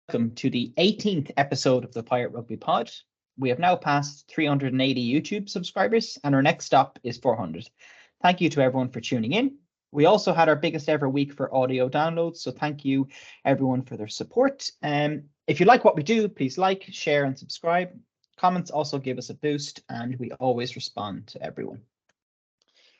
welcome to the 18th episode of the Pirate Rugby Pod. We have now passed 380 YouTube subscribers, and our next stop is 400. Thank you to everyone for tuning in. We also had our biggest ever week for audio downloads, so thank you everyone for their support. If you like what we do, please like, share, and subscribe. Comments also give us a boost, and we always respond to everyone.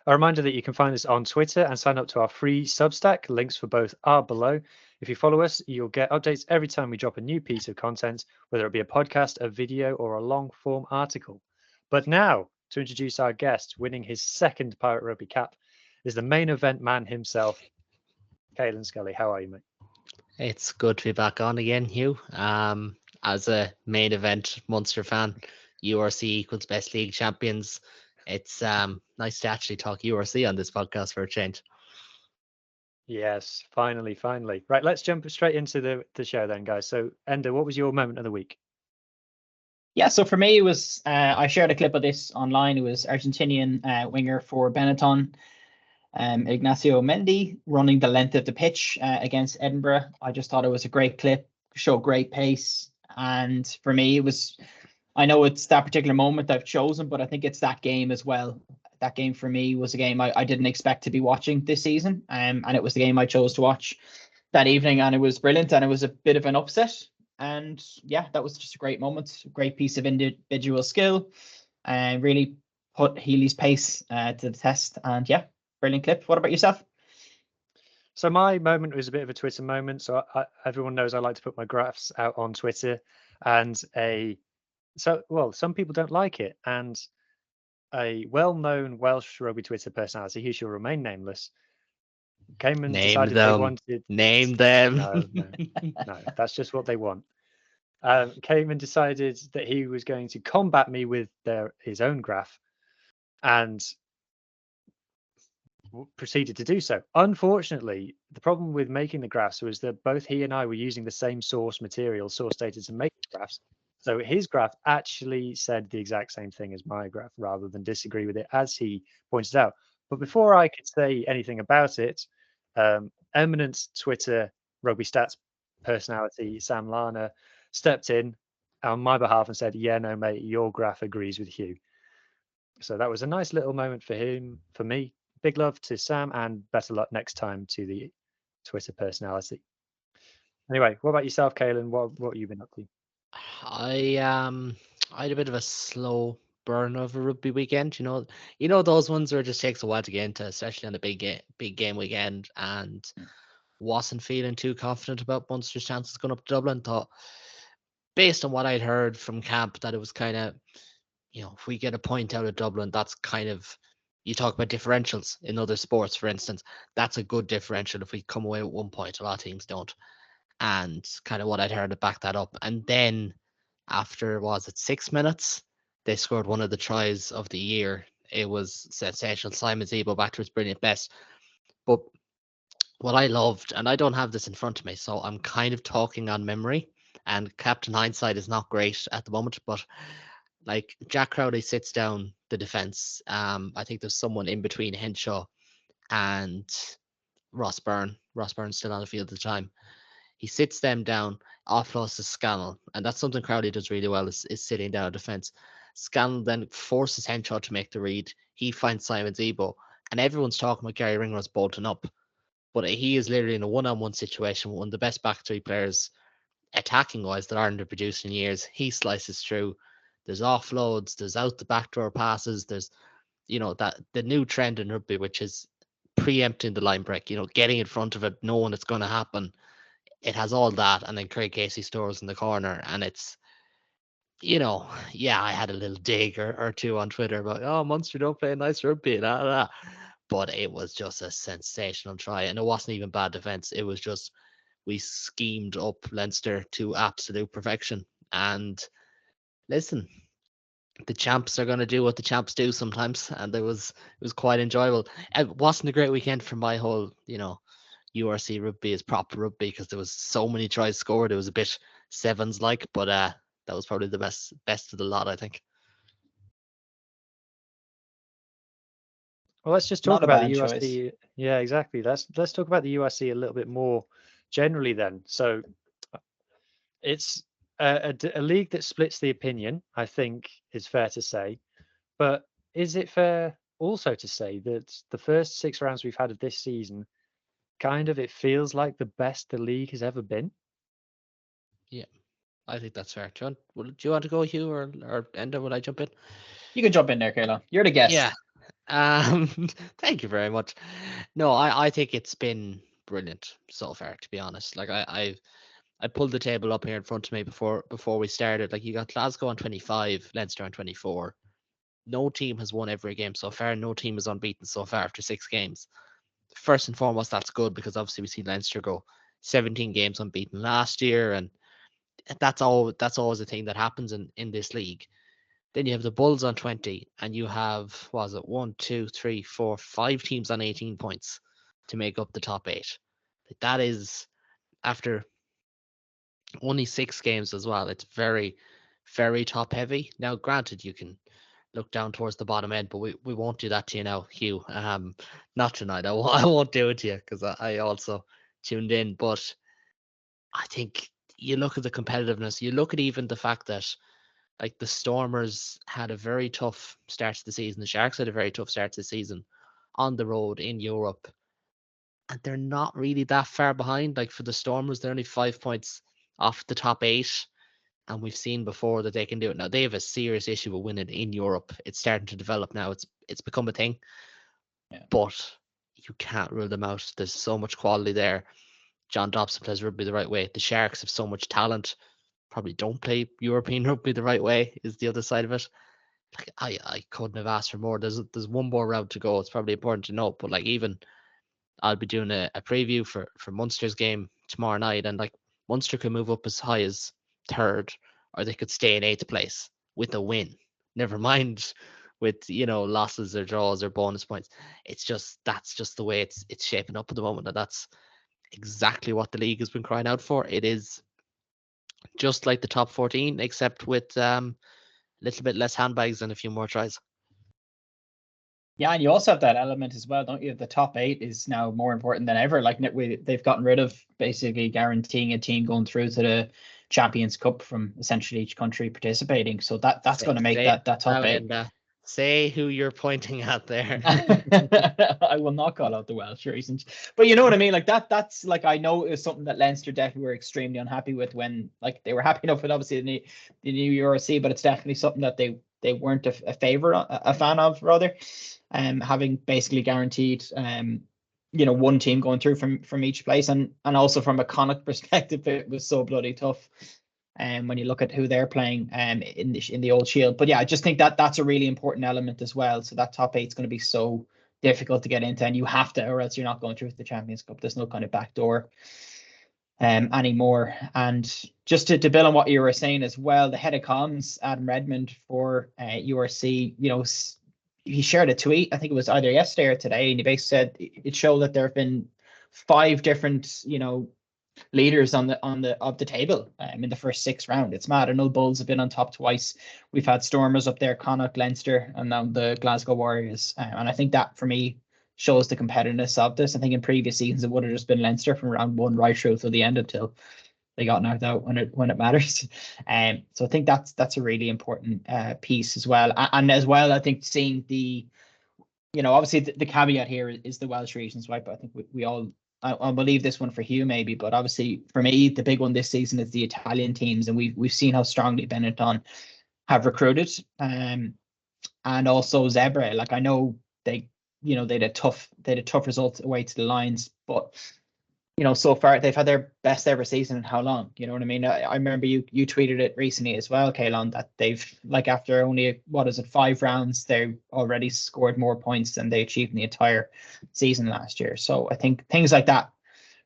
A reminder that you can find us on Twitter and sign up to our free Substack. Links for both are below. If you follow us, you'll get updates every time we drop a new piece of content, whether it be a podcast, a video, or a long-form article. But now, to introduce our guest, winning his second Pirate Rugby cap, is the main event man himself, Caolan Scully. How are you, mate? It's good to be back on again, Huw. As a main event Munster fan, URC equals best league champions. It's nice to actually talk URC on this podcast for a change. Yes, finally. Right, let's jump straight into the show then, guys. So, Enda, what was your moment of the week? Yeah, so for me, it was, I shared a clip of this online. It was Argentinian winger for Benetton, Ignacio Mendy, running the length of the pitch against Edinburgh. I just thought it was a great clip, showed great pace. And for me, it was, I know it's that particular moment I've chosen, but I think it's that game as well. That game for me was a game I didn't expect to be watching this season. And it was the game I chose to watch that evening, and it was brilliant, and it was a bit of an upset. And yeah, that was just a great moment, a great piece of individual skill, and really put Healy's pace to the test. And yeah, brilliant clip. What about yourself? So my moment was a bit of a Twitter moment. So everyone knows I like to put my graphs out on Twitter, and some people don't like it. And a well-known Welsh rugby Twitter personality, who shall remain nameless, came and decided they wanted... Name them. No, that's just what they want. Came and decided that he was going to combat me with his own graph, and proceeded to do so. Unfortunately, the problem with making the graphs was that both he and I were using the same source data to make the graphs. So his graph actually said the exact same thing as my graph rather than disagree with it, as he pointed out. But before I could say anything about it, eminent Twitter rugby stats personality Sam Lana stepped in on my behalf and said, "Yeah, no, mate, your graph agrees with Huw." So that was a nice little moment for me. Big love to Sam, and better luck next time to the Twitter personality. Anyway, what about yourself, Caolan? What have you been up to? I had a bit of a slow burn of a rugby weekend. You know those ones where it just takes a while to get into, especially on a big game weekend, and wasn't feeling too confident about Munster's chances going up to Dublin. Thought, based on what I'd heard from camp, that it was kind of, if we get a point out of Dublin, that's kind of, you talk about differentials in other sports, for instance, that's a good differential if we come away with 1 point. A lot of teams don't. And kind of what I'd heard to back that up. And then after, 6 minutes, they scored one of the tries of the year. It was sensational. Simon Zebo back to his brilliant best. But what I loved, and I don't have this in front of me, so I'm kind of talking on memory, and Captain Hindsight is not great at the moment, but like Jack Crowley sits down the defence. I think there's someone in between Henshaw and Ross Byrne. Ross Byrne's still on the field at the time. He sits them down, offloads to Scannell, and that's something Crowley does really well, is sitting down defence. Scannell then forces Henshaw to make the read. He finds Simon Zebo, and everyone's talking about Gary Ringrose bolting up, but he is literally in a one-on-one situation with one of the best back three players, attacking-wise, that Ireland have produced in years. He slices through. There's offloads, there's out the back door passes, there's, that the new trend in rugby, which is preempting the line break, getting in front of it, knowing it's going to happen. It has all that, and then Craig Casey stores in the corner, and it's, I had a little dig or two on Twitter about, Munster don't play nice rugby, but it was just a sensational try, and it wasn't even bad defence. It was just, we schemed up Leinster to absolute perfection. And listen, the champs are going to do what the champs do sometimes, and it was quite enjoyable. It wasn't a great weekend for my whole, URC rugby is proper rugby, because there was so many tries scored. It was a bit sevens like, but that was probably the best of the lot, I think. Well, let's just talk about the URC. Yeah, exactly. Let's talk about the URC a little bit more generally then. So it's a league that splits the opinion, I think is fair to say. But is it fair also to say that the first 6 rounds we've had of this season, kind of, it feels like the best the league has ever been? Yeah, I think that's fair. Do you want to go, Huw, or Enda? Will I jump in? You can jump in there, Caolan. You're the guest. Yeah. Thank you very much. No, I think it's been brilliant so far, to be honest. Like I pulled the table up here in front of me before we started. Like, you got Glasgow on 25, Leinster on 24. No team has won every game so far. No team is unbeaten so far after 6 games. First and foremost, that's good, because obviously we see Leinster go 17 games unbeaten last year, and that's always a thing that happens in this league. Then you have the Bulls on 20, and you have, what is it, 1, 2, 3, 4, 5 teams on 18 points to make up the top 8. Like, that is, after only 6 games as well. It's very, very top heavy. Now, granted, you can look down towards the bottom end, but we won't do that to you now, Huw. Not tonight. I won't do it to you, because I also tuned in. But I think you look at the competitiveness. You look at even the fact that, like, the Stormers had a very tough start to the season. The Sharks had a very tough start to the season on the road in Europe, and they're not really that far behind. Like, for the Stormers, they're only 5 points off the top 8, and we've seen before that they can do it. Now, they have a serious issue with winning in Europe. It's starting to develop now. It's become a thing. Yeah. But you can't rule them out. There's so much quality there. John Dobson plays rugby the right way. The Sharks have so much talent. Probably don't play European rugby the right way, is the other side of it. Like, I couldn't have asked for more. There's one more round to go. It's probably important to note, but, like, even I'll be doing a preview for Munster's game tomorrow night, and, like, Munster could move up as high as 3rd, or they could stay in 8th place with a win. Never mind with, losses or draws or bonus points. That's just the way it's shaping up at the moment, and that's exactly what the league has been crying out for. It is just like the top 14, except with a little bit less handbags and a few more tries. Yeah, and you also have that element as well, don't you? The top 8 is now more important than ever. Like, they've gotten rid of basically guaranteeing a team going through to the Champions Cup from essentially each country participating. So that's going to make that top 8. Say who you're pointing at there. I will not call out the Welsh reasons, but you know what I mean. Like, that's, like, I know it was something that Leinster definitely were extremely unhappy with, when, like, they were happy enough with obviously the new URC, but it's definitely something that they weren't a fan of, rather. Having basically guaranteed one team going through from each place, and also from a Connacht perspective, it was so bloody tough. When you look at who they're playing in the old Shield. But yeah, I just think that's a really important element as well. So that top 8 is going to be so difficult to get into, and you have to, or else you're not going through the Champions Cup. There's no kind of backdoor anymore. And just to build on what you were saying as well, the head of comms, Adam Redmond for URC, he shared a tweet, I think it was either yesterday or today, and he basically said it showed that there have been 5 different, leaders of the table in the first 6 rounds. It's mad. I know Bulls have been on top twice. We've had Stormers up there, Connacht, Leinster, and now the Glasgow Warriors. And I think that, for me, shows the competitiveness of this. I think in previous seasons it would have just been Leinster from round 1 right through to the end until they got knocked out when it matters. So I think that's a really important piece as well. And as well, I think seeing the, obviously the caveat here is the Welsh regions, right? But I think we all, I'll believe this one for Huw maybe, but obviously for me, the big one this season is the Italian teams, and we've seen how strongly Benetton have recruited, and also Zebra. Like, I know they had a tough result away to the Lions, but so far they've had their best ever season in how long? You know what I mean? I remember you tweeted it recently as well, Caolan, that they've, like, after only 5 rounds, they already scored more points than they achieved in the entire season last year. So I think things like that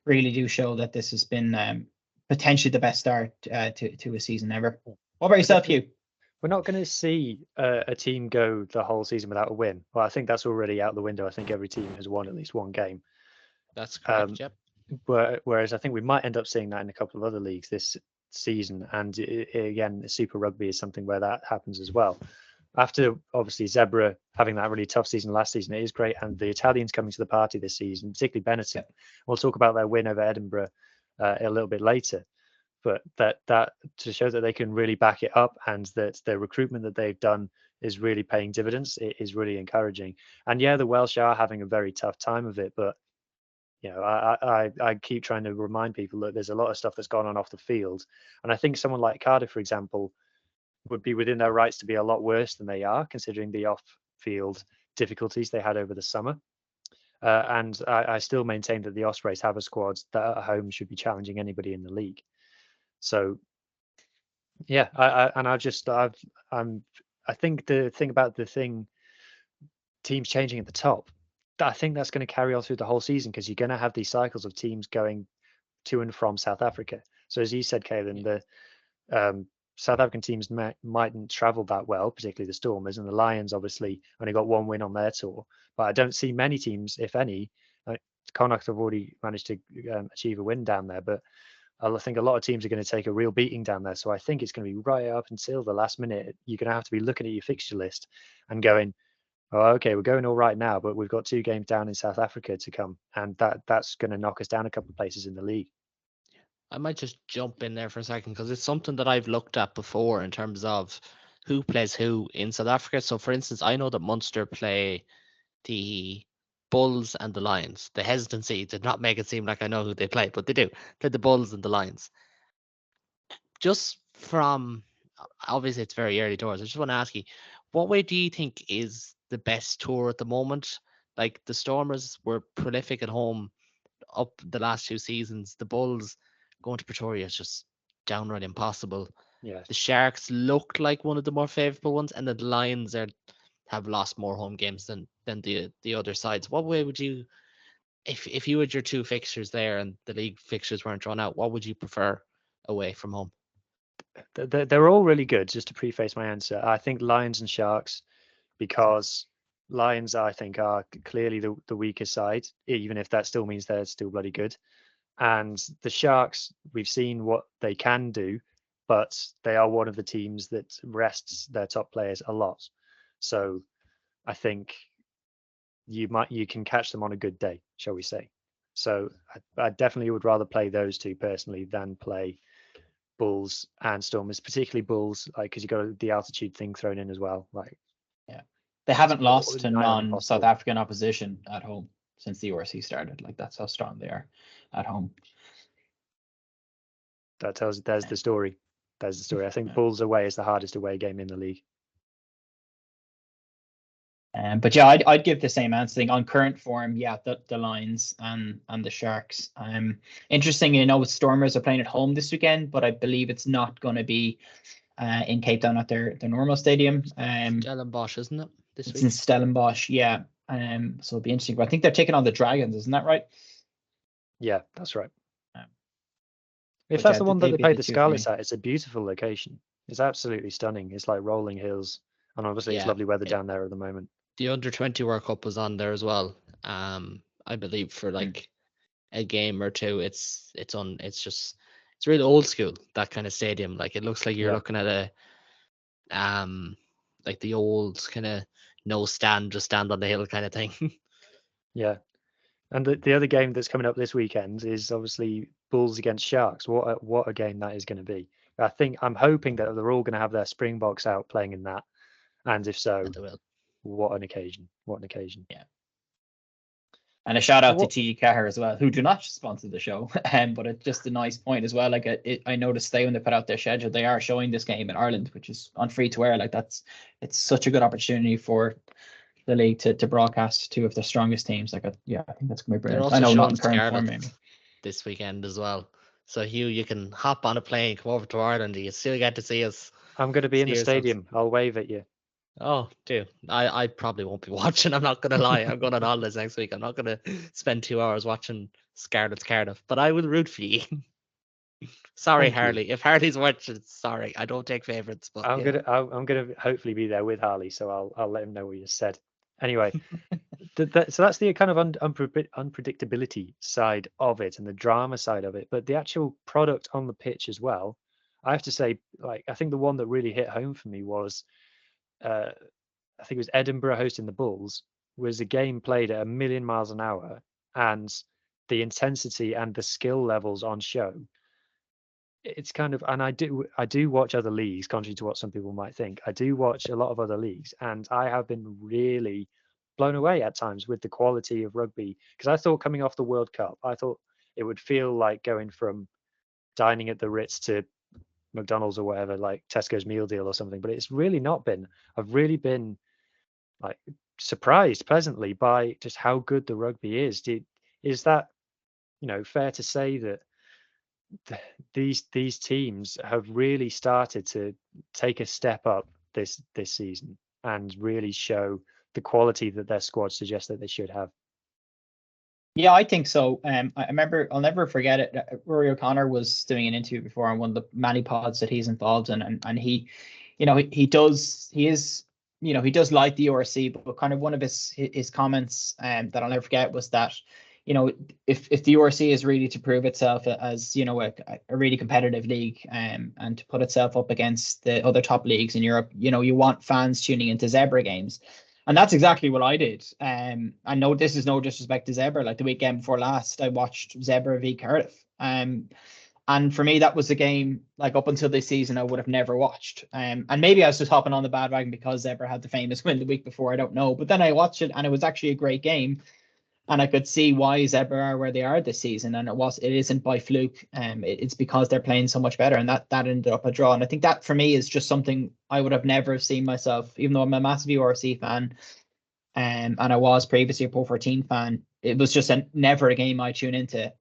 really do show that this has been potentially the best start to a season ever. What about yourself, Huw? We're not going to see a team go the whole season without a win. Well, I think that's already out the window. I think every team has won at least one game. That's correct, yep. Whereas I think we might end up seeing that in a couple of other leagues this season. And again, Super Rugby is something where that happens as well. After, obviously, Zebra having that really tough season last season, it is great. And the Italians coming to the party this season, particularly Benetton. We'll talk about their win over Edinburgh a little bit later. but that to show that they can really back it up and that the recruitment that they've done is really paying dividends, it is really encouraging. And yeah, the Welsh are having a very tough time of it, but I keep trying to remind people that there's a lot of stuff that's gone on off the field, and I think someone like Cardiff, for example, would be within their rights to be a lot worse than they are, considering the off-field difficulties they had over the summer. And I still maintain that the Ospreys have a squad that at home should be challenging anybody in the league. So, yeah, I think the thing about teams changing at the top, I think that's going to carry on through the whole season, because you're going to have these cycles of teams going to and from South Africa. So as you said, Caolan, the South African teams mightn't travel that well, particularly the Stormers, and the Lions obviously only got one win on their tour. But I don't see many teams, if any. Connacht have already managed to achieve a win down there, but I think a lot of teams are going to take a real beating down there. So I think it's going to be right up until the last minute. You're going to have to be looking at your fixture list and going, oh, okay, we're going all right now, but we've got 2 games down in South Africa to come, and that's going to knock us down a couple of places in the league. I might just jump in there for a second, because it's something that I've looked at before in terms of who plays who in South Africa. So, for instance, I know that Munster play the Bulls and the Lions. The hesitancy did not make it seem like I know who they play, but they do. They're the Bulls and the Lions. Just from, obviously it's very early doors, I just want to ask you, what way do you think is the best tour at the moment? Like, the Stormers were prolific at home up the last 2 seasons. The Bulls going to Pretoria is just downright impossible. Yes. The Sharks looked like one of the more favourable ones, and the Lions have lost more home games than the other sides. What way would you, if you had your 2 fixtures there and the league fixtures weren't drawn out, what would you prefer away from home? They're all really good. Just to preface my answer, I think Lions and Sharks, because Lions, I think, are clearly the weaker side, even if that still means they're still bloody good. And the Sharks, we've seen what they can do, but they are one of the teams that rests their top players a lot. So I think you can catch them on a good day, shall we say. So I definitely would rather play those 2 personally than play Bulls and Stormers, particularly Bulls, like, because you got the altitude thing thrown in as well. Like, yeah, they haven't lost to nigh on non-South African opposition at home since the URC started. Like, that's how strong they are at home. That tells. There's the story. There's the story. I think Bulls away is the hardest away game in the league. But yeah, I'd give the same answer thing on current form. Yeah, the Lions and the Sharks. Interesting, Stormers are playing at home this weekend, but I believe it's not going to be in Cape Town at their normal stadium. Stellenbosch, isn't it? It's in Stellenbosch, yeah. So it'll be interesting. But I think they're taking on the Dragons, isn't that right? Yeah, that's right. If that's the one that they played the Scarlets at, it's a beautiful location. It's absolutely stunning. It's like rolling hills, and obviously it's lovely weather down there at the moment. The Under-20 World Cup was on there as well. I believe for like a game or 2. It's really old school, that kind of stadium. Like, it looks like you're looking at a like the old kind of no stand, just stand on the hill kind of thing. Yeah. And the other game that's coming up this weekend is obviously Bulls against Sharks. What a game that is going to be. I'm hoping that they're all going to have their Springboks out playing in that. And if so, what an occasion. What an occasion. Yeah. And a shout out to TG Cahir as well, who do not sponsor the show. But it's just a nice point as well. Like, I noticed when they put out their schedule, they are showing this game in Ireland, which is on free to air. Like, it's such a good opportunity for the league to broadcast 2 of their strongest teams. Like, I think that's going to be brilliant. I know not in current form maybe this weekend as well. So Huw, you can hop on a plane, come over to Ireland. You still get to see us. I'm going to be in the stadium. I'll wave at you. Oh, do I probably won't be watching. I'm not going to lie. I'm going on holidays next week. I'm not going to spend 2 hours watching Scarlet's Cardiff, but I will root for you. Sorry, Harley. If Harley's watching, sorry, I don't take favourites. But I'm gonna hopefully be there with Harley, so I'll let him know what you said. Anyway, so that's the kind of unpredictability side of it and the drama side of it. But the actual product on the pitch as well, I have to say, like, I think the one that really hit home for me was, I think it was Edinburgh hosting the Bulls, was a game played at 1,000,000 miles an hour, and the intensity and the skill levels on show it's kind of, and I do watch other leagues, contrary to what some people might think. I do watch a lot of other leagues, and I have been really blown away at times with the quality of rugby, because I thought coming off the World Cup, I thought it would feel like going from dining at the Ritz to McDonald's or whatever, like Tesco's meal deal or something, but it's really not been. I've really been like surprised pleasantly by just how good the rugby is. Is that, fair to say that these teams have really started to take a step up this season and really show the quality that their squad suggests that they should have? Yeah, I think so. I remember, I'll never forget it. Rory O'Connor was doing an interview before on one of the many pods that he's involved in, and he, he does like the URC, but kind of one of his comments that I'll never forget was that, if the URC is really to prove itself as a really competitive league, and to put itself up against the other top leagues in Europe, you want fans tuning into Zebra games. And that's exactly what I did. I know this is no disrespect to Zebra. Like the weekend before last, I watched Zebra v Cardiff. And for me, that was a game, like, up until this season, I would have never watched. And maybe I was just hopping on the bandwagon because Zebra had the famous win the week before. I don't know. But then I watched it, and it was actually a great game. And I could see why Zebra are where they are this season. And it isn't by fluke. It's because they're playing so much better. And that ended up a draw. And I think that for me is just something I would have never seen myself, even though I'm a massive URC fan. And I was previously a Pro 14 fan. It was just never a game I tune into.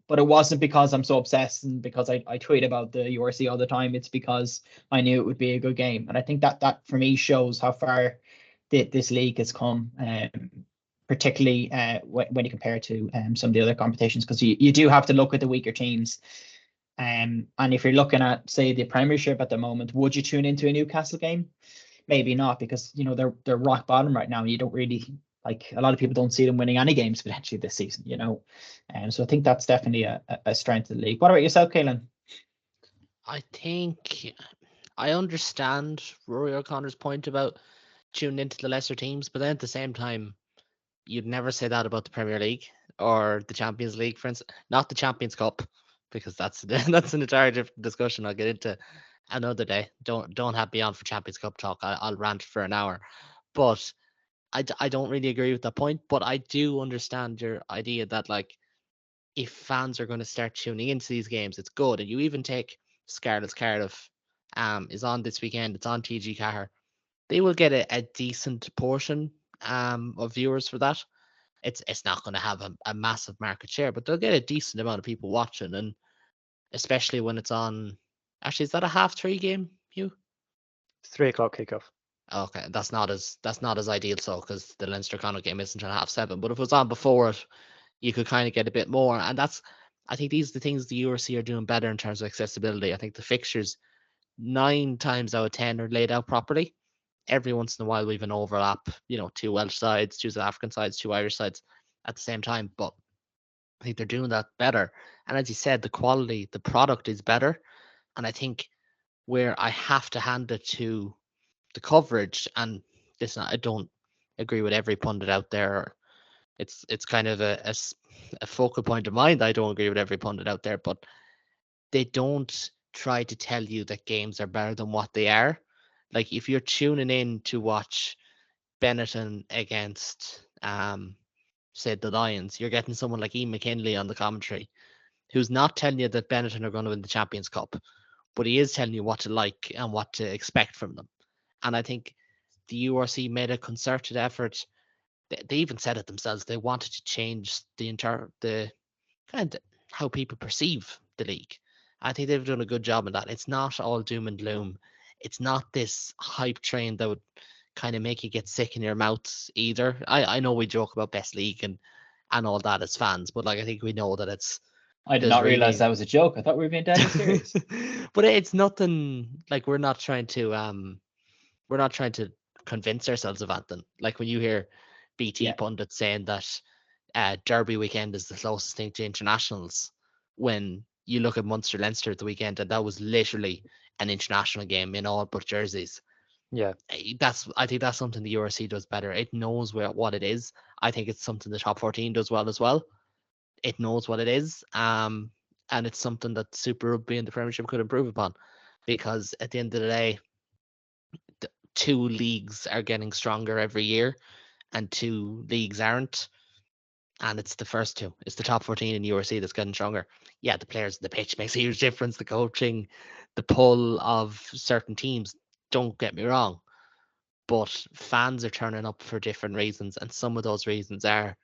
But it wasn't because I'm so obsessed and because I tweet about the URC all the time. It's because I knew it would be a good game. And I think that for me shows how far this league has come. Particularly when you compare it to some of the other competitions, because you do have to look at the weaker teams. And if you're looking at, say, the Premiership at the moment, would you tune into a Newcastle game? Maybe not, because they're rock bottom right now. You don't really, like, a lot of people don't see them winning any games potentially this season. And so I think that's definitely a strength of the league. What about yourself, Caolan? I think I understand Rory O'Connor's point about tuning into the lesser teams, but then at the same time, you'd never say that about the Premier League or the Champions League, for instance. Not the Champions Cup, because that's an entirely different discussion. I'll get into another day. Don't have me on for Champions Cup talk. I'll rant for an hour. But I don't really agree with that point. But I do understand your idea that, like, if fans are going to start tuning into these games, it's good. And you even take Scarlet's Cardiff, is on this weekend. It's on TG Cahir. They will get a decent portion of viewers for that. It's not going to have a massive market share, but they'll get a decent amount of people watching, and especially when it's on. Actually, is that a 3:30 game, Huw? 3 o'clock kickoff. Okay, that's not as ideal, so, because the Leinster Connacht game isn't at 7:30. But if it was on before it, you could kind of get a bit more, and I think these are the things the URC are doing better in terms of accessibility. I think the fixtures 9 times out of 10 are laid out properly. Every once in a while we've an overlap, 2 Welsh sides, 2 South African sides, 2 Irish sides at the same time. But I think they're doing that better. And as you said, the quality, the product is better. And I think where I have to hand it to the coverage, and listen, I don't agree with every pundit out there. It's kind of a focal point of mine that I don't agree with every pundit out there, but they don't try to tell you that games are better than what they are. Like, if you're tuning in to watch Benetton against say the Lions, you're getting someone like Ian McKinley on the commentary, who's not telling you that Benetton are going to win the Champions Cup, but he is telling you what to like and what to expect from them. And I think the URC made a concerted effort. They even said it themselves. They wanted to change the kind of how people perceive the league. I think they've done a good job in that. It's not all doom and gloom. It's not this hype train that would kind of make you get sick in your mouth either. I know we joke about best league and all that as fans, but, like, I think we know that it's. I did not realize that was a joke. I thought we were being dead serious. But it's nothing, like, we're not trying to convince ourselves of anything. Like, when you hear BT pundits saying that Derby weekend is the closest thing to internationals, when you look at Munster Leinster at the weekend, and that was literally an international game in all but jerseys. Yeah, I think that's something the URC does better. It knows what it is. I think it's something the top 14 does well as well. It knows what it is. and it's something that Super Rugby and the Premiership could improve upon, because at the end of the day, the 2 leagues are getting stronger every year, and 2 leagues aren't. And it's the first 2. It's the top 14 in URC that's getting stronger. Yeah, the players, the pitch makes a huge difference. The coaching, the pull of certain teams. Don't get me wrong, but fans are turning up for different reasons, and some of those reasons are,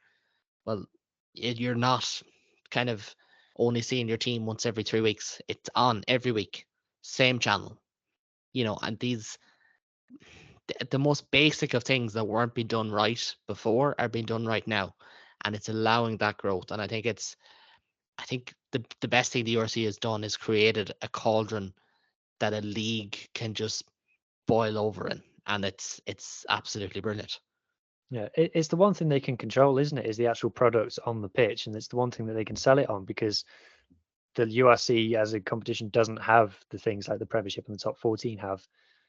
well, you're not kind of only seeing your team once every 3 weeks. It's on every week, same channel, and the most basic of things that weren't being done right before are being done right now, and it's allowing that growth. And I think the best thing the URC has done is created a cauldron that a league can just boil over in, and it's absolutely brilliant. Yeah, it's the one thing they can control, isn't it? Is the actual product on the pitch, and it's the one thing that they can sell it on, because the URC as a competition doesn't have the things like the Premiership and the top 14 have,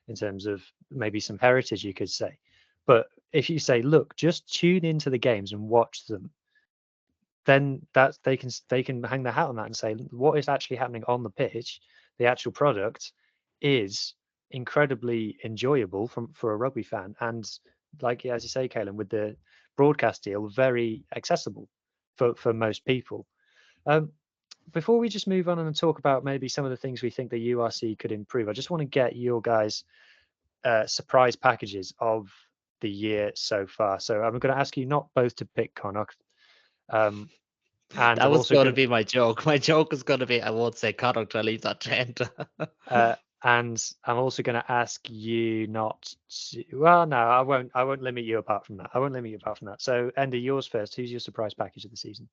in terms of maybe some heritage, you could say. But if you say, look, just tune into the games and watch them, then that's they can hang their hat on that and say what is actually happening on the pitch. The actual product is incredibly enjoyable for a rugby fan, and like as you say, Caolan, with the broadcast deal, very accessible for most people. Before we just move on and talk about maybe some of the things we think the URC could improve, I just want to get your guys' surprise packages of the year so far. So I'm going to ask you not both to pick Connacht. And That I'm was also going to be my joke. My joke is going to be, I won't say Connacht, I'll leave that to Enda. and I'm also going to ask you not to. Well, no, I won't. I won't limit you apart from that. I won't limit you apart from that. So, Enda, yours first. Who's your surprise package of the season?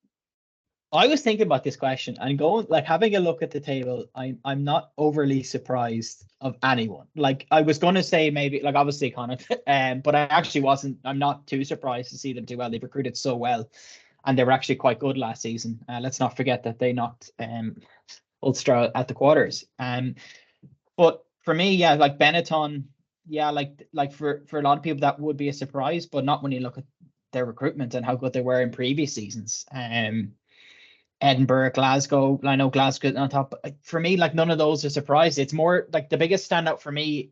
I was thinking about this question and going, like, having a look at the table. I'm not overly surprised of anyone. Like, I was going to say maybe, like, obviously Connacht, but I actually wasn't. I'm not too surprised to see them do well. They've recruited so well, and they were actually quite good last season. Let's not forget that they knocked Ulster at the quarters. But for me, yeah, like Benetton, yeah, like for a lot of people that would be a surprise, but not when you look at their recruitment and how good they were in previous seasons. Edinburgh, Glasgow. I know Glasgow on top. But for me, like, none of those are surprise. It's more like the biggest standout for me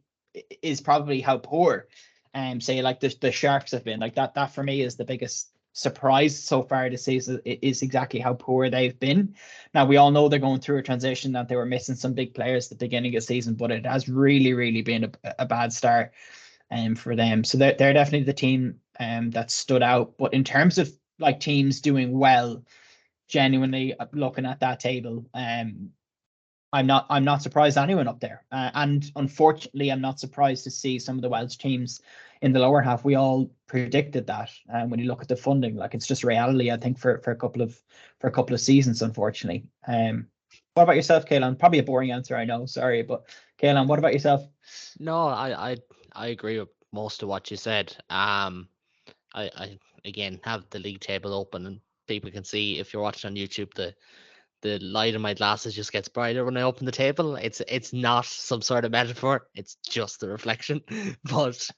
is probably how poor, say like the Sharks have been. Like that for me is the biggest surprise so far this season. Is exactly how poor they've been. Now we all know they're going through a transition, that they were missing some big players at the beginning of the season, but it has really been a bad start for them. So they're definitely the team that stood out. But in terms of like teams doing well, genuinely looking at that table, I'm not surprised anyone up there, and unfortunately I'm not surprised to see some of the Welsh teams in the lower half. We all predicted that, when you look at the funding, like, it's just reality, I think, for a couple of seasons, unfortunately. What about yourself, Caolan? Probably a boring answer, I know, sorry, but Caolan, what about yourself? No, I agree with most of what you said. I again have the league table open, and people can see, if you're watching on YouTube, the light in my glasses just gets brighter when I open the table. It's not some sort of metaphor. It's just the reflection. But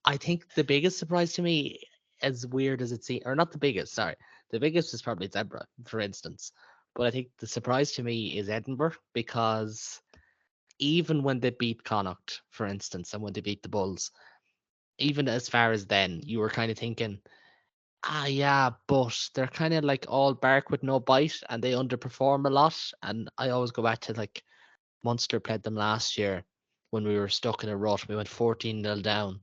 I think the biggest surprise to me, as weird as it seems, or not the biggest, sorry, the biggest is probably Zebra, for instance. But I think the surprise to me is Edinburgh, because even when they beat Connacht, for instance, and when they beat the Bulls, even as far as then, you were kind of thinking, yeah, but they're kind of like all bark with no bite, and they underperform a lot. And I always go back to, like, Munster played them last year when we were stuck in a rut. We went 14-0 down,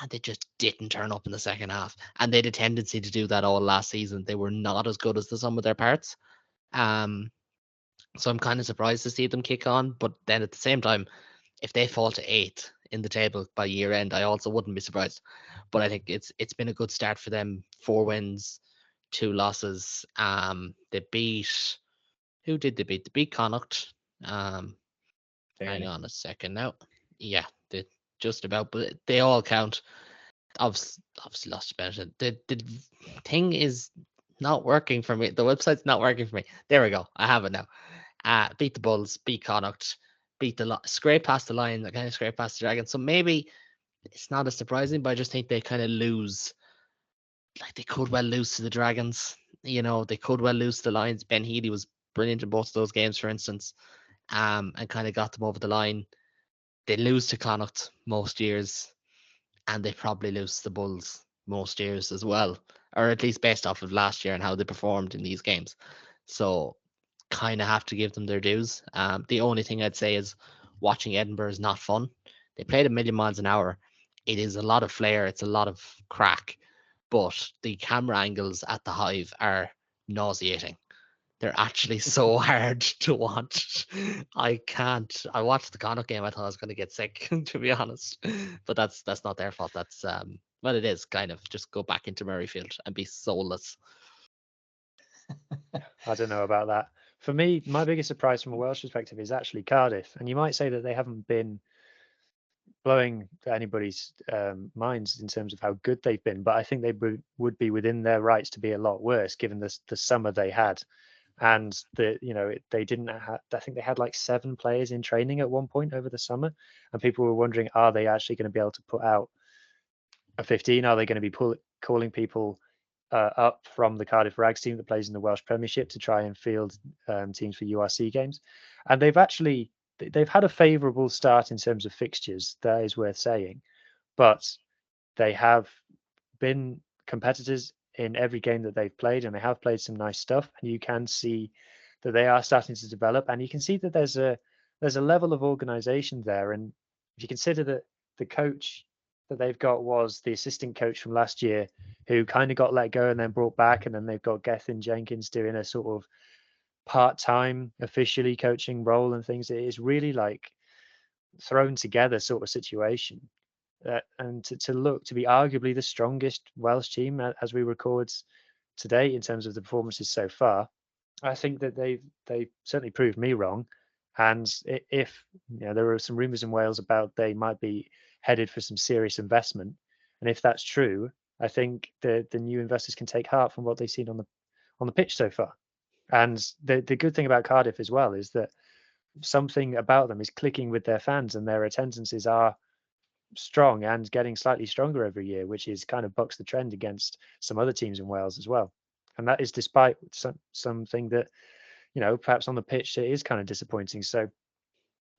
and they just didn't turn up in the second half. And they had a tendency to do that all last season. They were not as good as the sum of their parts. So I'm kind of surprised to see them kick on. But then at the same time, if they fall to 8th in the table by year end, I also wouldn't be surprised. But I think it's been a good start for them. 4 wins, 2 losses. They beat, who did they beat? They beat Connacht. Hang on a second now. Yeah, they just about, but they all count. Obviously lost to Benetton. The thing is not working for me. The website's not working for me. There we go. I have it now. Beat the Bulls, beat Connacht, beat the scrape past the Lions, kind of scrape past the Dragons. So maybe it's not as surprising, but I just think they kind of lose. Like, they could well lose to the Dragons. They could well lose to the Lions. Ben Healy was brilliant in both of those games, for instance, and kind of got them over the line. They lose to Connacht most years, and they probably lose to the Bulls most years as well, or at least based off of last year and how they performed in these games. So kind of have to give them their dues. The only thing I'd say is watching Edinburgh is not fun. They played a million miles an hour. It is a lot of flair. It's a lot of crack, but the camera angles at the Hive are nauseating. They're actually so hard to watch. I can't. I watched the Connacht game. I thought I was going to get sick, to be honest. But that's not their fault. That's well, it is kind of. Just go back into Murrayfield and be soulless. I don't know about that. For me, my biggest surprise from a Welsh perspective is actually Cardiff. And you might say that they haven't been blowing anybody's minds in terms of how good they've been, but I think they would be within their rights to be a lot worse given the summer they had. And they didn't have, I think they had like 7 players in training at one point over the summer, and people were wondering, are they actually going to be able to put out a 15? Are they going to be calling people up from the Cardiff Rags team that plays in the Welsh Premiership to try and field teams for URC games? And they've had a favourable start in terms of fixtures. That is worth saying, but they have been competitors in every game that they've played, and they have played some nice stuff. And you can see that they are starting to develop, and you can see that there's a level of organisation there. And if you consider that the coach that they've got was the assistant coach from last year, who kind of got let go and then brought back, and then they've got Gethin Jenkins doing a sort of part-time officially coaching role and things. It is really like thrown together sort of situation, and to look to be arguably the strongest Welsh team as we record today in terms of the performances so far. I think that they certainly proved me wrong. And if there are some rumours in Wales about they might be headed for some serious investment, and if that's true, I think the new investors can take heart from what they've seen on the pitch so far. And the good thing about Cardiff as well is that something about them is clicking with their fans, and their attendances are strong and getting slightly stronger every year, which is kind of bucks the trend against some other teams in Wales as well. And that is despite something that, perhaps on the pitch it is kind of disappointing. So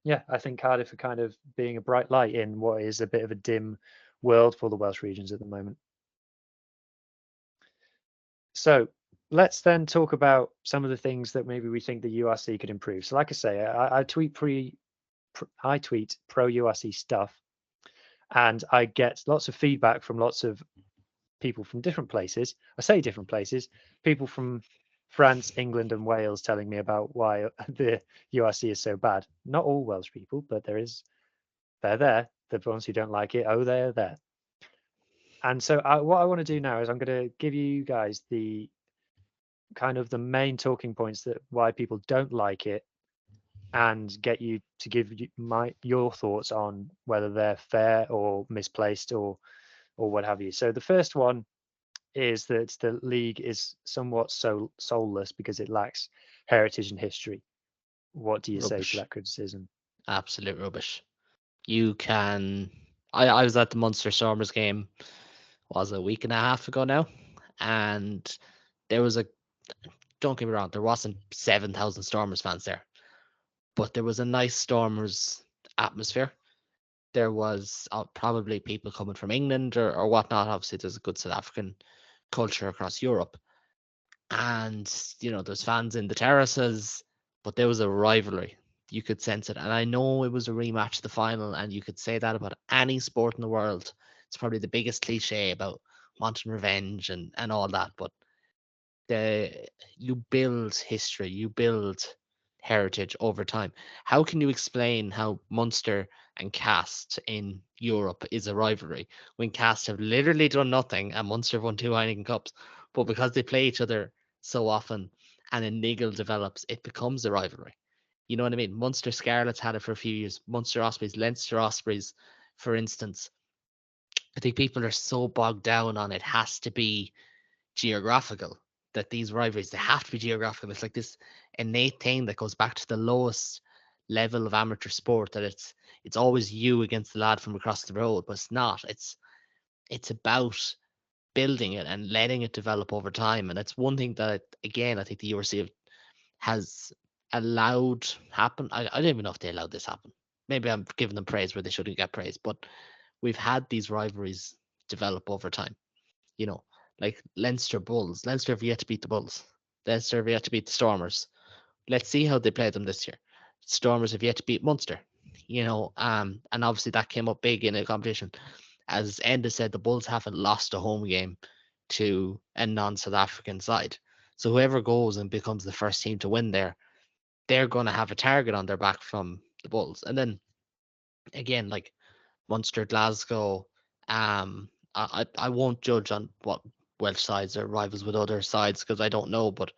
yeah, I think Cardiff are kind of being a bright light in what is a bit of a dim world for the Welsh regions at the moment. So let's then talk about some of the things that maybe we think the URC could improve. So like I say, I tweet pro URC stuff, and I get lots of feedback from lots of people from different places. I say different places, people from France, England, and Wales telling me about why the URC is so bad. Not all Welsh people, but they're there. The ones who don't like it, they're there. And so what I want to do now is I'm going to give you guys the kind of the main talking points that why people don't like it, and get you to give your thoughts on whether they're fair or misplaced or what have you. So the first one is that the league is somewhat soulless because it lacks heritage and history. What do you say to that criticism? Absolute rubbish. You can. I was at the Munster Stormers game, was a week and a half ago now, and there was don't get me wrong, there wasn't 7,000 Stormers fans there, but there was a nice Stormers atmosphere. There was probably people coming from England or whatnot. Obviously, there's a good South African culture across Europe, and there's fans in the terraces, but there was a rivalry. You could sense it, and I know it was a rematch of the final, and you could say that about any sport in the world. It's probably the biggest cliche about wanting revenge and all that, but you build history, you build heritage over time. How can you explain how Munster and Cast in Europe is a rivalry when Cast have literally done nothing and Munster have won 2 Heineken Cups? But because they play each other so often and a niggle develops, it becomes a rivalry. You know what I mean? Munster Scarlets had it for a few years. Munster Ospreys, Leinster Ospreys, for instance. I think people are so bogged down on it has to be geographical, that these rivalries, they have to be geographical. It's like this innate thing that goes back to the lowest level of amateur sport, that it's always you against the lad from across the road, but it's not. It's about building it and letting it develop over time. And that's one thing that, again, I think the URC has allowed happen. I don't even know if they allowed this happen. Maybe I'm giving them praise where they shouldn't get praise, but we've had these rivalries develop over time. You know, like Leinster Bulls. Leinster have yet to beat the Bulls. Leinster have yet to beat the Stormers. Let's see how they play them this year. Stormers have yet to beat Munster. And obviously that came up big in a competition. As Enda said, the Bulls haven't lost a home game to a non-South African side. So whoever goes and becomes the first team to win there, they're going to have a target on their back from the Bulls. And then again, like Munster, Glasgow, I won't judge on what Welsh sides are rivals with other sides because I don't know, but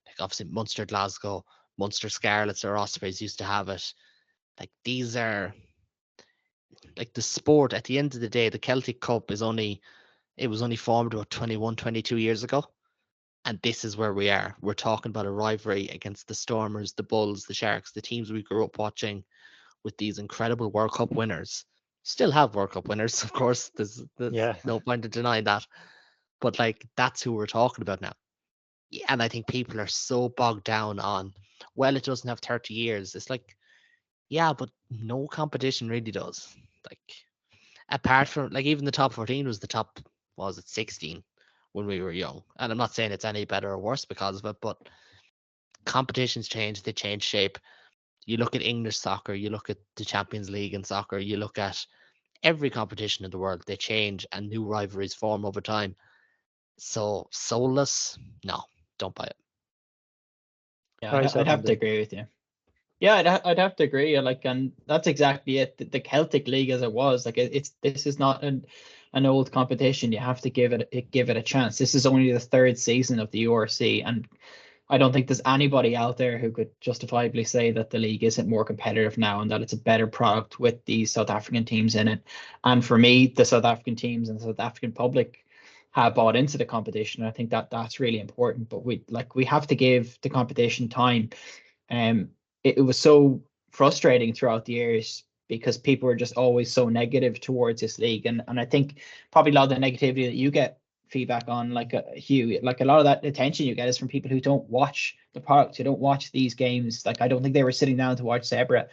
like obviously Munster, Glasgow, Munster Scarlets or Ospreys used to have it. Like these are like the sport at the end of the day, the Celtic Cup was only formed about 21, 22 years ago. And this is where we are. We're talking about a rivalry against the Stormers, the Bulls, the Sharks, the teams we grew up watching with these incredible World Cup winners. Still have World Cup winners, of course. There's Yeah. no point in denying that. But like that's who we're talking about now. Yeah, and I think people are so bogged down on, well, it doesn't have 30 years. It's like, yeah, but no competition really does. Like apart from like even the top 14 was the top, what was it, 16 when we were young. And I'm not saying it's any better or worse because of it, but competitions change, they change shape. You look at English soccer, you look at the Champions League in soccer, you look at every competition in the world, they change and new rivalries form over time. So soulless, no, don't buy it. Yeah, Right, so I'd have to Enda. agree with you. Yeah, I'd have to agree. Like, and that's exactly it. The Celtic League, as it was, like, this is not an old competition. You have to give it a chance. This is only the third season of the URC, and I don't think there's anybody out there who could justifiably say that the league isn't more competitive now and that it's a better product with these South African teams in it. And for me, the South African teams and the South African public have bought into the competition. I think that that's really important. But we have to give the competition time. It was so frustrating throughout the years because people were just always so negative towards this league, and I think probably a lot of the negativity that you get feedback on, like Huw, like a lot of that attention you get is from people who don't watch the product, who don't watch these games. Like I don't think they were sitting down to watch Zebra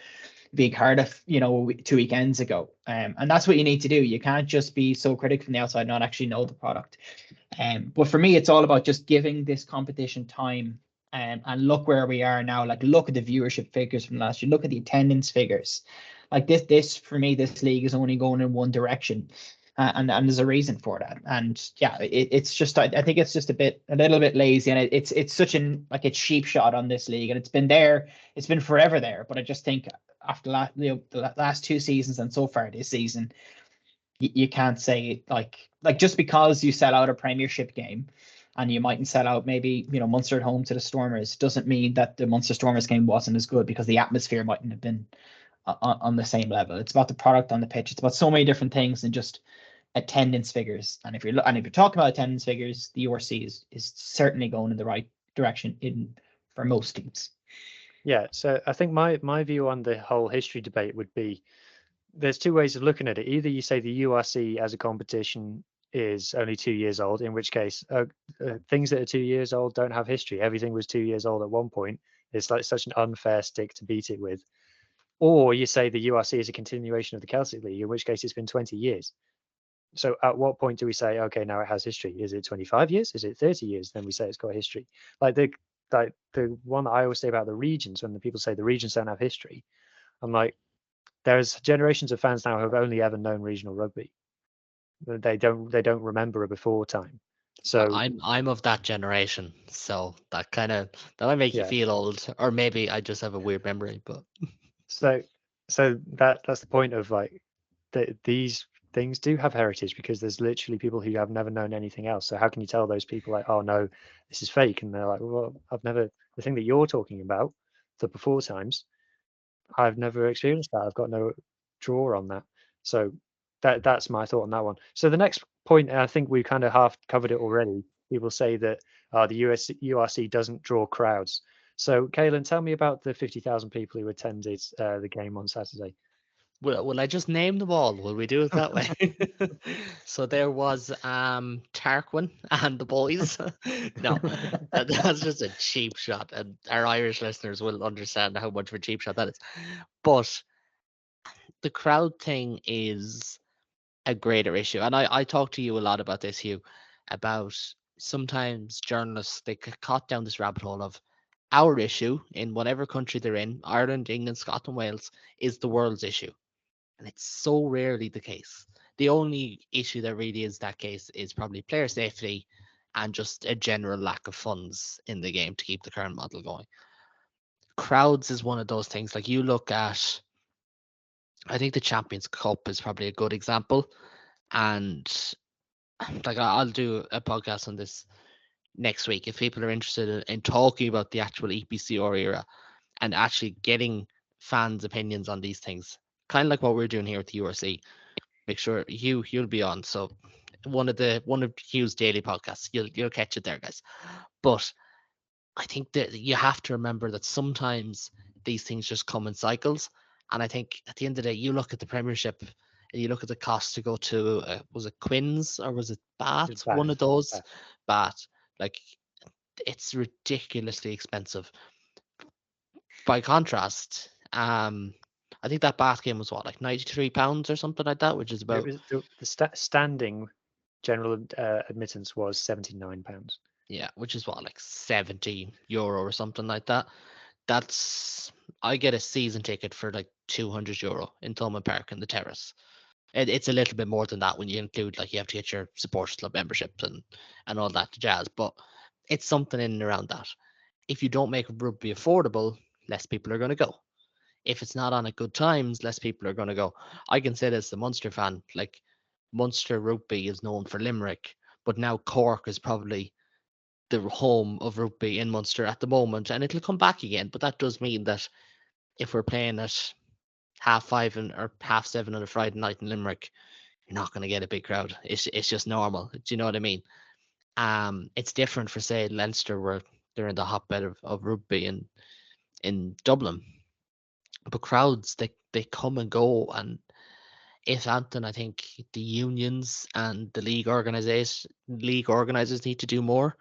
v Cardiff, 2 weekends ago. And that's what you need to do. You can't just be so critical from the outside, not actually know the product. But for me, it's all about just giving this competition time. And look where we are now. Like, look at the viewership figures from last year. Look at the attendance figures. Like this for me, this league is only going in one direction, and there's a reason for that. And yeah, it's just I think it's just a little bit lazy, and it's such a cheap shot on this league, and it's been there, it's been forever there. But I just think after the last 2 seasons and so far this season, you can't say like just because you sell out a Premiership game and you mightn't sell out maybe Munster at home to the Stormers doesn't mean that the Munster Stormers game wasn't as good because the atmosphere mightn't have been on the same level. It's about the product on the pitch. It's about so many different things than just attendance figures. And if you're talking about attendance figures, the URC is certainly going in the right direction for most teams. Yeah, so I think my view on the whole history debate would be there's two ways of looking at it. Either you say the URC as a competition is only 2 years old, in which case things that are 2 years old don't have history. Everything was 2 years old at one point. It's like such an unfair stick to beat it with. Or you say the URC is a continuation of the Celtic League, in which case it's been 20 years. So at what point do we say, okay, now it has history? Is it 25 years? Is it 30 years? Then we say it's got history. Like the one that I always say about the regions, when the people say the regions don't have history, I'm like, there's generations of fans now who have only ever known regional rugby. They don't remember a before time. So I'm of that generation, so that might make you yeah. feel old, or maybe I just have a weird memory. But So that's the point of like these things do have heritage because there's literally people who have never known anything else. So how can you tell those people like, oh no, this is fake? And they're like, well, the thing that you're talking about, the before times, I've never experienced that. I've got no draw on that. So that's my thought on that one. So the next point, and I think we kind of half covered it already. People say that the URC doesn't draw crowds. So Caolan, tell me about the 50,000 people who attended the game on Saturday. Will I just name them all? Will we do it that way? So there was Tarquin and the boys. No, that's just a cheap shot, and our Irish listeners will understand how much of a cheap shot that is. But the crowd thing is a greater issue, and I talk to you a lot about this, Huw, about sometimes journalists they get caught down this rabbit hole of our issue in whatever country they're in, Ireland, England, Scotland, Wales, is the world's issue. And it's so rarely the case. The only issue that really is that case is probably player safety and just a general lack of funds in the game to keep the current model going. Crowds is one of those things. Like you look at, I think the Champions Cup is probably a good example. And like I'll do a podcast on this next week if people are interested in talking about the actual EPCR era and actually getting fans' opinions on these things. Kind of like what we're doing here with the URC. Make sure you'll be on. So one of Hugh's daily podcasts, you'll catch it there, guys. But I think that you have to remember that sometimes these things just come in cycles. And I think at the end of the day, you look at the Premiership and you look at the cost to go to was it Quins or was it Bath? One of those, Bath. Like it's ridiculously expensive. By contrast, I think that Bath game was what, like £93 or something like that, which is about the standing general admittance was £79. Yeah, which is what, like €70 or something like that. That's I get a season ticket for like €200 in Thomond Park in the Terrace. It's a little bit more than that when you include like you have to get your supporters club memberships and all that jazz, but it's something in and around that. If you don't make rugby affordable, less people are going to go. If it's not on at good times, less people are going to go. I can say this, the Munster fan, like Munster rugby is known for Limerick, but now Cork is probably the home of rugby in Munster at the moment, and it'll come back again. But that does mean that if we're playing at 5:30 or 7:30 on a Friday night in Limerick, you're not going to get a big crowd. It's just normal. Do you know what I mean? It's different for say Leinster, where they're in the hotbed of rugby in Dublin. But crowds they come and go, and if Anton, I think the unions and the league organizers need to do more.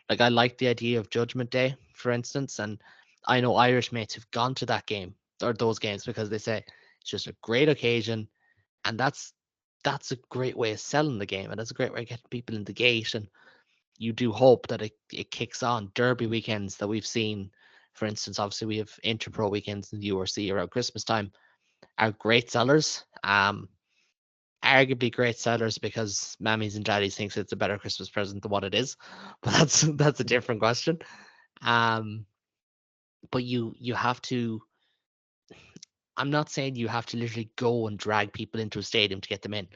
Like I like the idea of Judgment Day, for instance, and I know Irish mates have gone to that game or those games because they say it's just a great occasion, and that's a great way of selling the game, and that's a great way of getting people in the gate. And you do hope that it kicks on. Derby weekends that we've seen, for instance, obviously we have Interpro weekends in the URC around Christmas time, are great sellers. Arguably great sellers because mammies and daddies thinks it's a better Christmas present than what it is, but that's a different question. But you have to. I'm not saying you have to literally go and drag people into a stadium to get them in,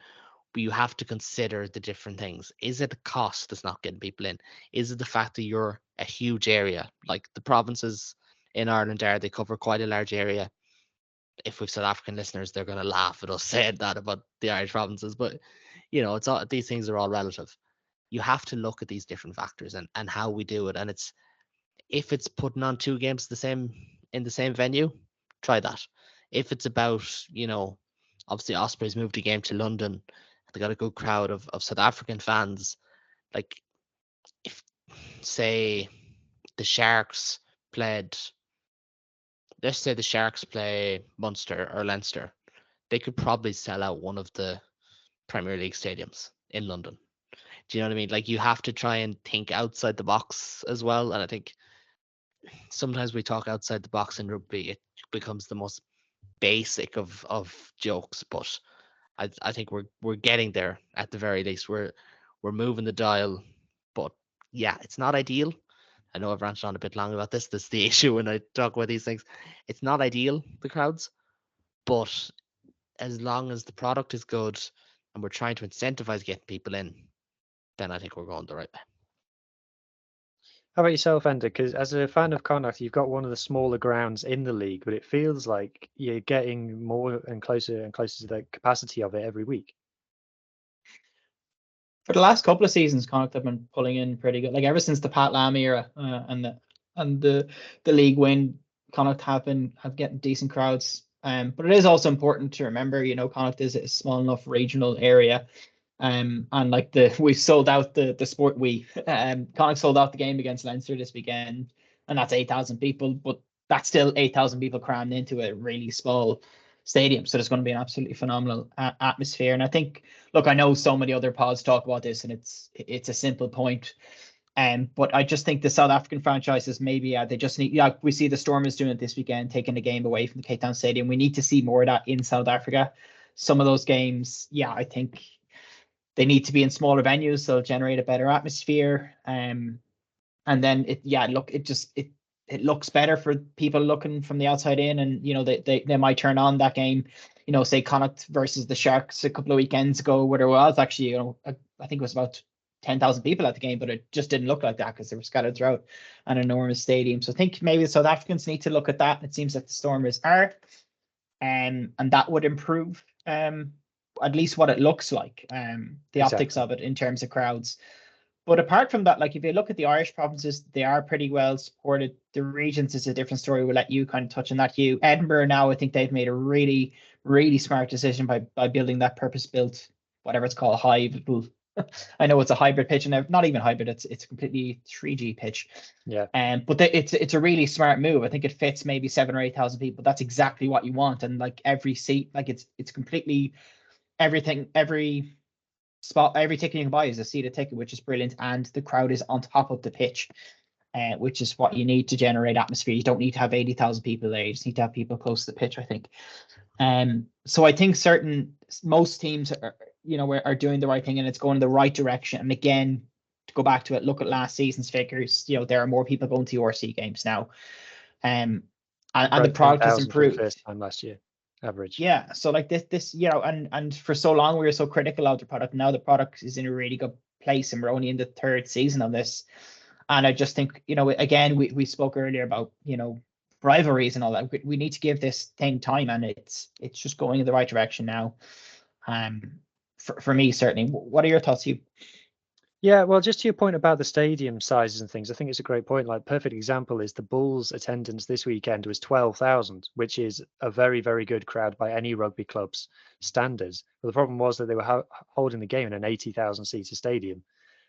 but you have to consider the different things. Is it the cost that's not getting people in? Is it the fact that you're a huge area, like the provinces in Ireland are? They cover quite a large area. If we've South African listeners, they're going to laugh at us saying that about the Irish provinces, but it's all, these things are all relative. You have to look at these different factors and how we do it. And if it's putting on 2 games in the same venue, try that. If it's about, obviously Ospreys moved a game to London, they got a good crowd of South African fans. Like if say the Sharks played, let's say the Sharks play Munster or Leinster, they could probably sell out one of the Premier League stadiums in London. Do you know what I mean? Like you have to try and think outside the box as well. And I think sometimes we talk outside the box in rugby, it becomes the most basic of jokes. But I think we're getting there at the very least. We're moving the dial. But yeah, it's not ideal. I know I've ranted on a bit long about this. This is the issue when I talk about these things. It's not ideal, the crowds, but as long as the product is good and we're trying to incentivize getting people in, then I think we're going the right way. How about yourself, Enda? Because as a fan of Connacht, you've got one of the smaller grounds in the league, but it feels like you're getting more and closer to the capacity of it every week. For the last couple of seasons, Connacht have been pulling in pretty good. Like ever since the Pat Lam era and the league win, Connacht have getting decent crowds. But it is also important to remember, Connacht is a small enough regional area. And like we sold out the sport. Connacht sold out the game against Leinster this weekend, and that's 8,000 people, but that's still 8,000 people crammed into a really small stadium. So there's going to be an absolutely phenomenal atmosphere. And I think, look, I know so many other pods talk about this, and it's a simple point. But I just think the South African franchises maybe they just need. Yeah, we see the Stormers doing it this weekend, taking the game away from the Cape Town Stadium. We need to see more of that in South Africa. Some of those games, yeah, I think they need to be in smaller venues. They'll generate a better atmosphere. And then it looks better for people looking from the outside in, and they might turn on that game. Say Connacht versus the Sharks a couple of weekends ago, where there was actually, I think it was about 10,000 people at the game, but it just didn't look like that because they were scattered throughout an enormous stadium. So I think maybe the South Africans need to look at that. It seems like the Stormers are, and that would improve at least what it looks like, the optics of it in terms of crowds. But apart from that, like if you look at the Irish provinces, they are pretty well supported. The regions is a different story. We'll let you kind of touch on that, Huw. Edinburgh now, I think they've made a really, really smart decision by building that purpose-built, whatever it's called, hive. I know it's a hybrid pitch, and not even hybrid. It's a completely 3G pitch. Yeah. But it's a really smart move. I think it fits maybe 7,000 or 8,000 people. That's exactly what you want. And like every seat, like it's completely everything. Every ticket you can buy is a seated ticket, which is brilliant, and the crowd is on top of the pitch, which is what you need to generate atmosphere. You don't need to have 80,000 people there. You just need to have people close to the pitch, I think. So I think most teams are doing the right thing, and it's going in the right direction. And again, to go back to it, look at last season's figures. There are more people going to URC games now, and the product has improved. For the first time last year. Average. Yeah, so like this and for so long we were so critical of the product. Now the product is in a really good place, and we're only in the third season of this. And I just think, again, we spoke earlier about rivalries and all that. We need to give this thing time, and it's just going in the right direction now. For me, certainly. What are your thoughts, Huw? Yeah, well, just to your point about the stadium sizes and things, I think it's a great point. Like, perfect example is the Bulls attendance this weekend was 12,000, which is a very, very good crowd by any rugby club's standards. But the problem was that they were holding the game in an 80,000 seater stadium,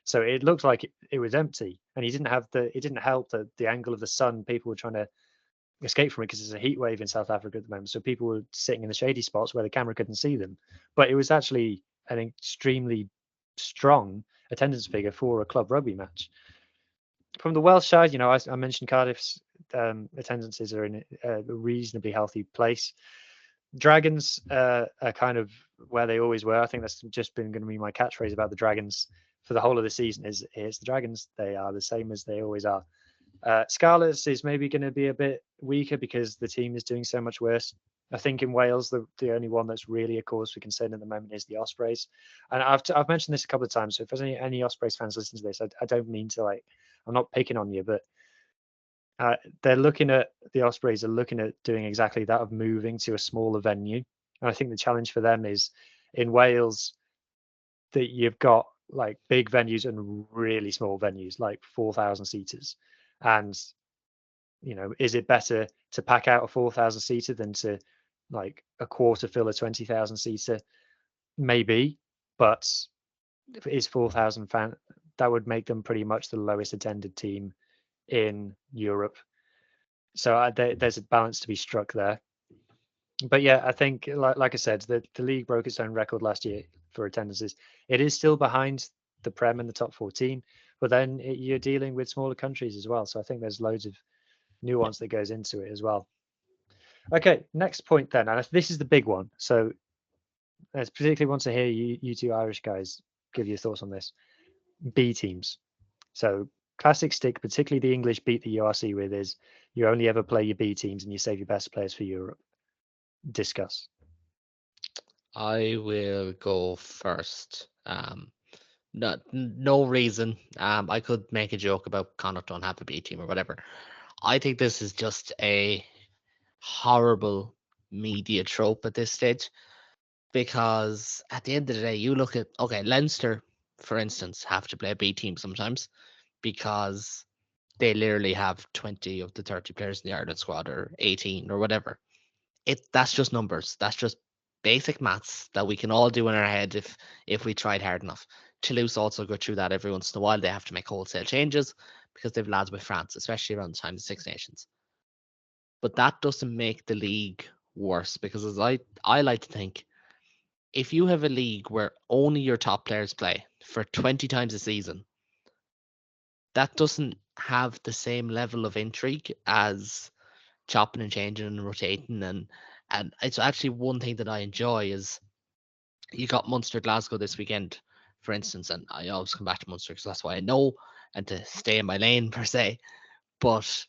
so it looked like it was empty. And it didn't help that the angle of the sun. People were trying to escape from it because there's a heat wave in South Africa at the moment, so people were sitting in the shady spots where the camera couldn't see them. But it was actually an extremely strong attendance figure for a club rugby match. From the Welsh side, I mentioned Cardiff's attendances are in a reasonably healthy place. Dragons are kind of where they always were. I think that's just been going to be my catchphrase about the Dragons for the whole of the season is here's the Dragons. They are the same as they always are. Scarlets is maybe going to be a bit weaker because the team is doing so much worse. I think in Wales, the only one that's really a cause for concern at the moment is the Ospreys. And I've mentioned this a couple of times. So if there's any Ospreys fans listening to this, I don't mean to I'm not picking on you, but the Ospreys are looking at doing exactly that, of moving to a smaller venue. And I think the challenge for them is in Wales that you've got like big venues and really small venues, like 4,000 seaters. And is it better to pack out a 4,000 seater than to like a quarter fill a 20,000 seater? Maybe, but if it is 4,000 fan, that would make them pretty much the lowest attended team in Europe. So there's a balance to be struck there. But yeah, I think like I said, the league broke its own record last year for attendances. It is still behind the Prem and the top 14, but then you're dealing with smaller countries as well. So I think there's loads of nuance that goes into it as well. Okay, next point then, and this is the big one. So I particularly want to hear you two Irish guys give your thoughts on this. B teams. So classic stick, particularly the English beat the URC with, is you only ever play your B teams and you save your best players for Europe. Discuss. I will go first. No reason. I could make a joke about Connacht don't have a B team or whatever. I think this is just a horrible media trope at this stage, because at the end of the day, you look at Leinster, for instance, have to play a B team sometimes because they literally have 20 of the 30 players in the Ireland squad, or 18 or whatever. that's just numbers. That's just basic maths that we can all do in our head if we tried hard enough. Toulouse also go through that every once in a while. They have to make wholesale changes because they've lads with France, especially around the time of the Six Nations. But that doesn't make the league worse, because as I like to think, if you have a league where only your top players play for 20 times a season, that doesn't have the same level of intrigue as chopping and changing and rotating. And it's actually one thing that I enjoy is you got Munster Glasgow this weekend, for instance, and I always come back to Munster because that's why I know and to stay in my lane per se. But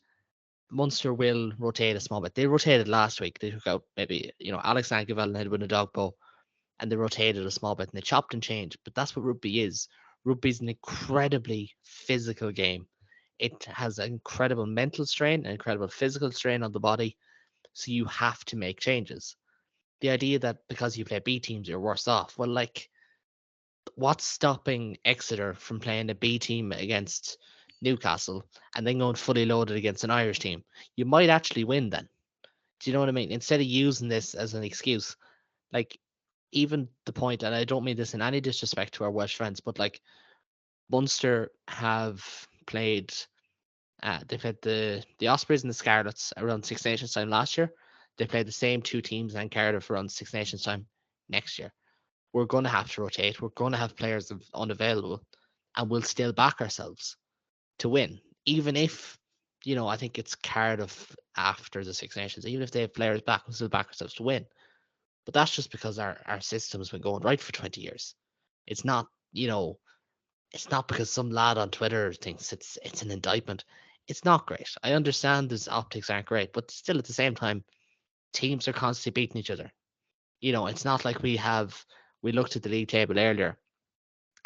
Munster will rotate a small bit. They rotated last week. They took out maybe, Alex Ankerveld and Edwin Adogbo, and they rotated a small bit and they chopped and changed. But that's what rugby is. Rugby is an incredibly physical game. It has an incredible mental strain, an incredible physical strain on the body. So you have to make changes. The idea that because you play B teams, you're worse off. Well, like, what's stopping Exeter from playing a B team against Newcastle and then going fully loaded against an Irish team? You might actually win then. Do you know what I mean? Instead of using this as an excuse, like, even the point, and I don't mean this in any disrespect to our Welsh friends, but like, Munster have played, they played the Ospreys and the Scarlets around Six Nations time last year. They played the same two teams and Cardiff around Six Nations time next year. We're going to have to rotate. We're going to have players unavailable, and we'll still back ourselves to win, even if, I think it's Cardiff after the Six Nations. Even if they have players back, we'll still back ourselves to win. But that's just because our system's been going right for 20 years. It's not, it's not because some lad on Twitter thinks it's an indictment. It's not great. I understand these optics aren't great, but still at the same time, teams are constantly beating each other. It's not like we looked at the league table earlier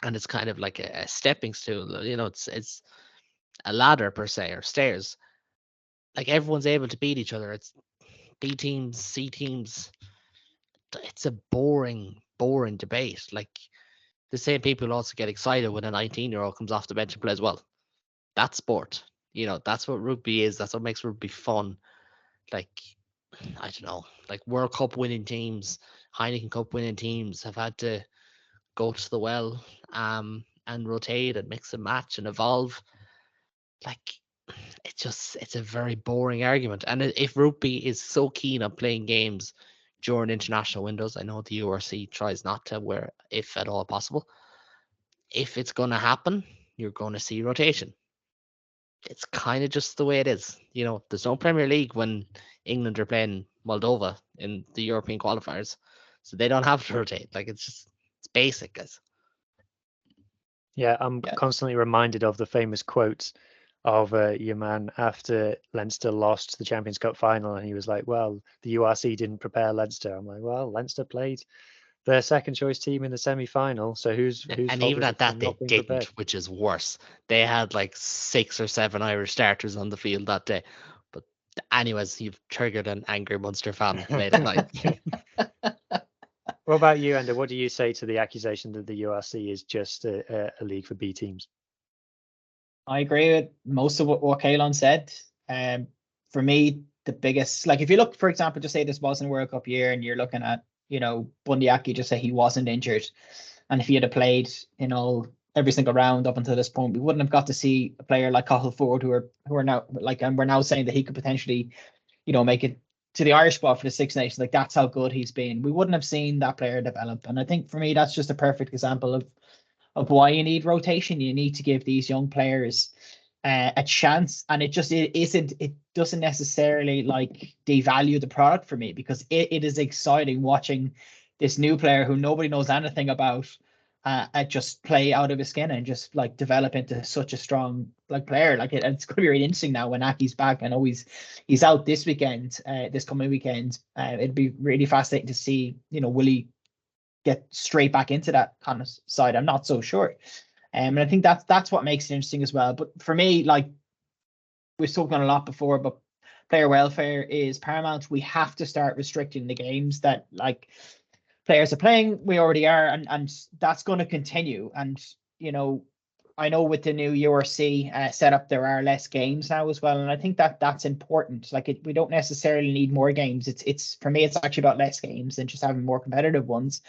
and it's kind of like a stepping stool. It's a ladder per se, or stairs. Like, everyone's able to beat each other. It's B teams, C teams. It's a boring debate. Like, the same people also get excited when a 19-year-old comes off the bench and plays well. That's sport. That's what rugby is. That's what makes rugby fun. Like, I don't know, like World Cup winning teams, Heineken Cup winning teams have had to go to the well and rotate and mix and match and evolve. Like, it's a very boring argument. And if rugby is so keen on playing games during international windows, I know the URC tries not to, where if at all possible, if it's going to happen, you're going to see rotation. It's kind of just the way it is. There's no Premier League when England are playing Moldova in the European qualifiers, so they don't have to rotate. Like, it's basic, guys. Yeah, I'm constantly reminded of the famous quotes of your man after Leinster lost the Champions Cup final, and he was like, well, the URC didn't prepare Leinster. I'm like, well, Leinster played their second choice team in the semi-final, so who's and even at that, they didn't prepared? Which is worse. They had like 6 or 7 Irish starters on the field that day. But anyways, you've triggered an angry Munster fan late at night. What about you, Enda? What do you say to the accusation that the URC is just a league for B teams? I agree with most of what Caolan said. For me, the biggest, like, if you look, for example, just say this wasn't a World Cup year and you're looking at, Bundee Aki, just say he wasn't injured, and if he had played every single round up until this point, we wouldn't have got to see a player like Cathal Ford, who are now, like, and we're now saying that he could potentially, make it to the Irish spot for the Six Nations. Like, that's how good he's been. We wouldn't have seen that player develop, and I think for me that's just a perfect example of why you need rotation. You need to give these young players a chance, and it doesn't necessarily like devalue the product for me, because it is exciting watching this new player who nobody knows anything about just play out of his skin and just like develop into such a strong like player. Like, it's going to be really interesting now when Aki's back. I know he's out this weekend, this coming weekend. It'd be really fascinating to see, will he get straight back into that kind of side? I'm not so sure. And I think that's what makes it interesting as well. But for me, like, we've spoken a lot before, but player welfare is paramount. We have to start restricting the games that like players are playing. We already are, and that's going to continue. And I know with the new URC setup, there are less games now as well, and I think that that's important. Like we don't necessarily need more games. It's for me, it's actually about less games and just having more competitive ones.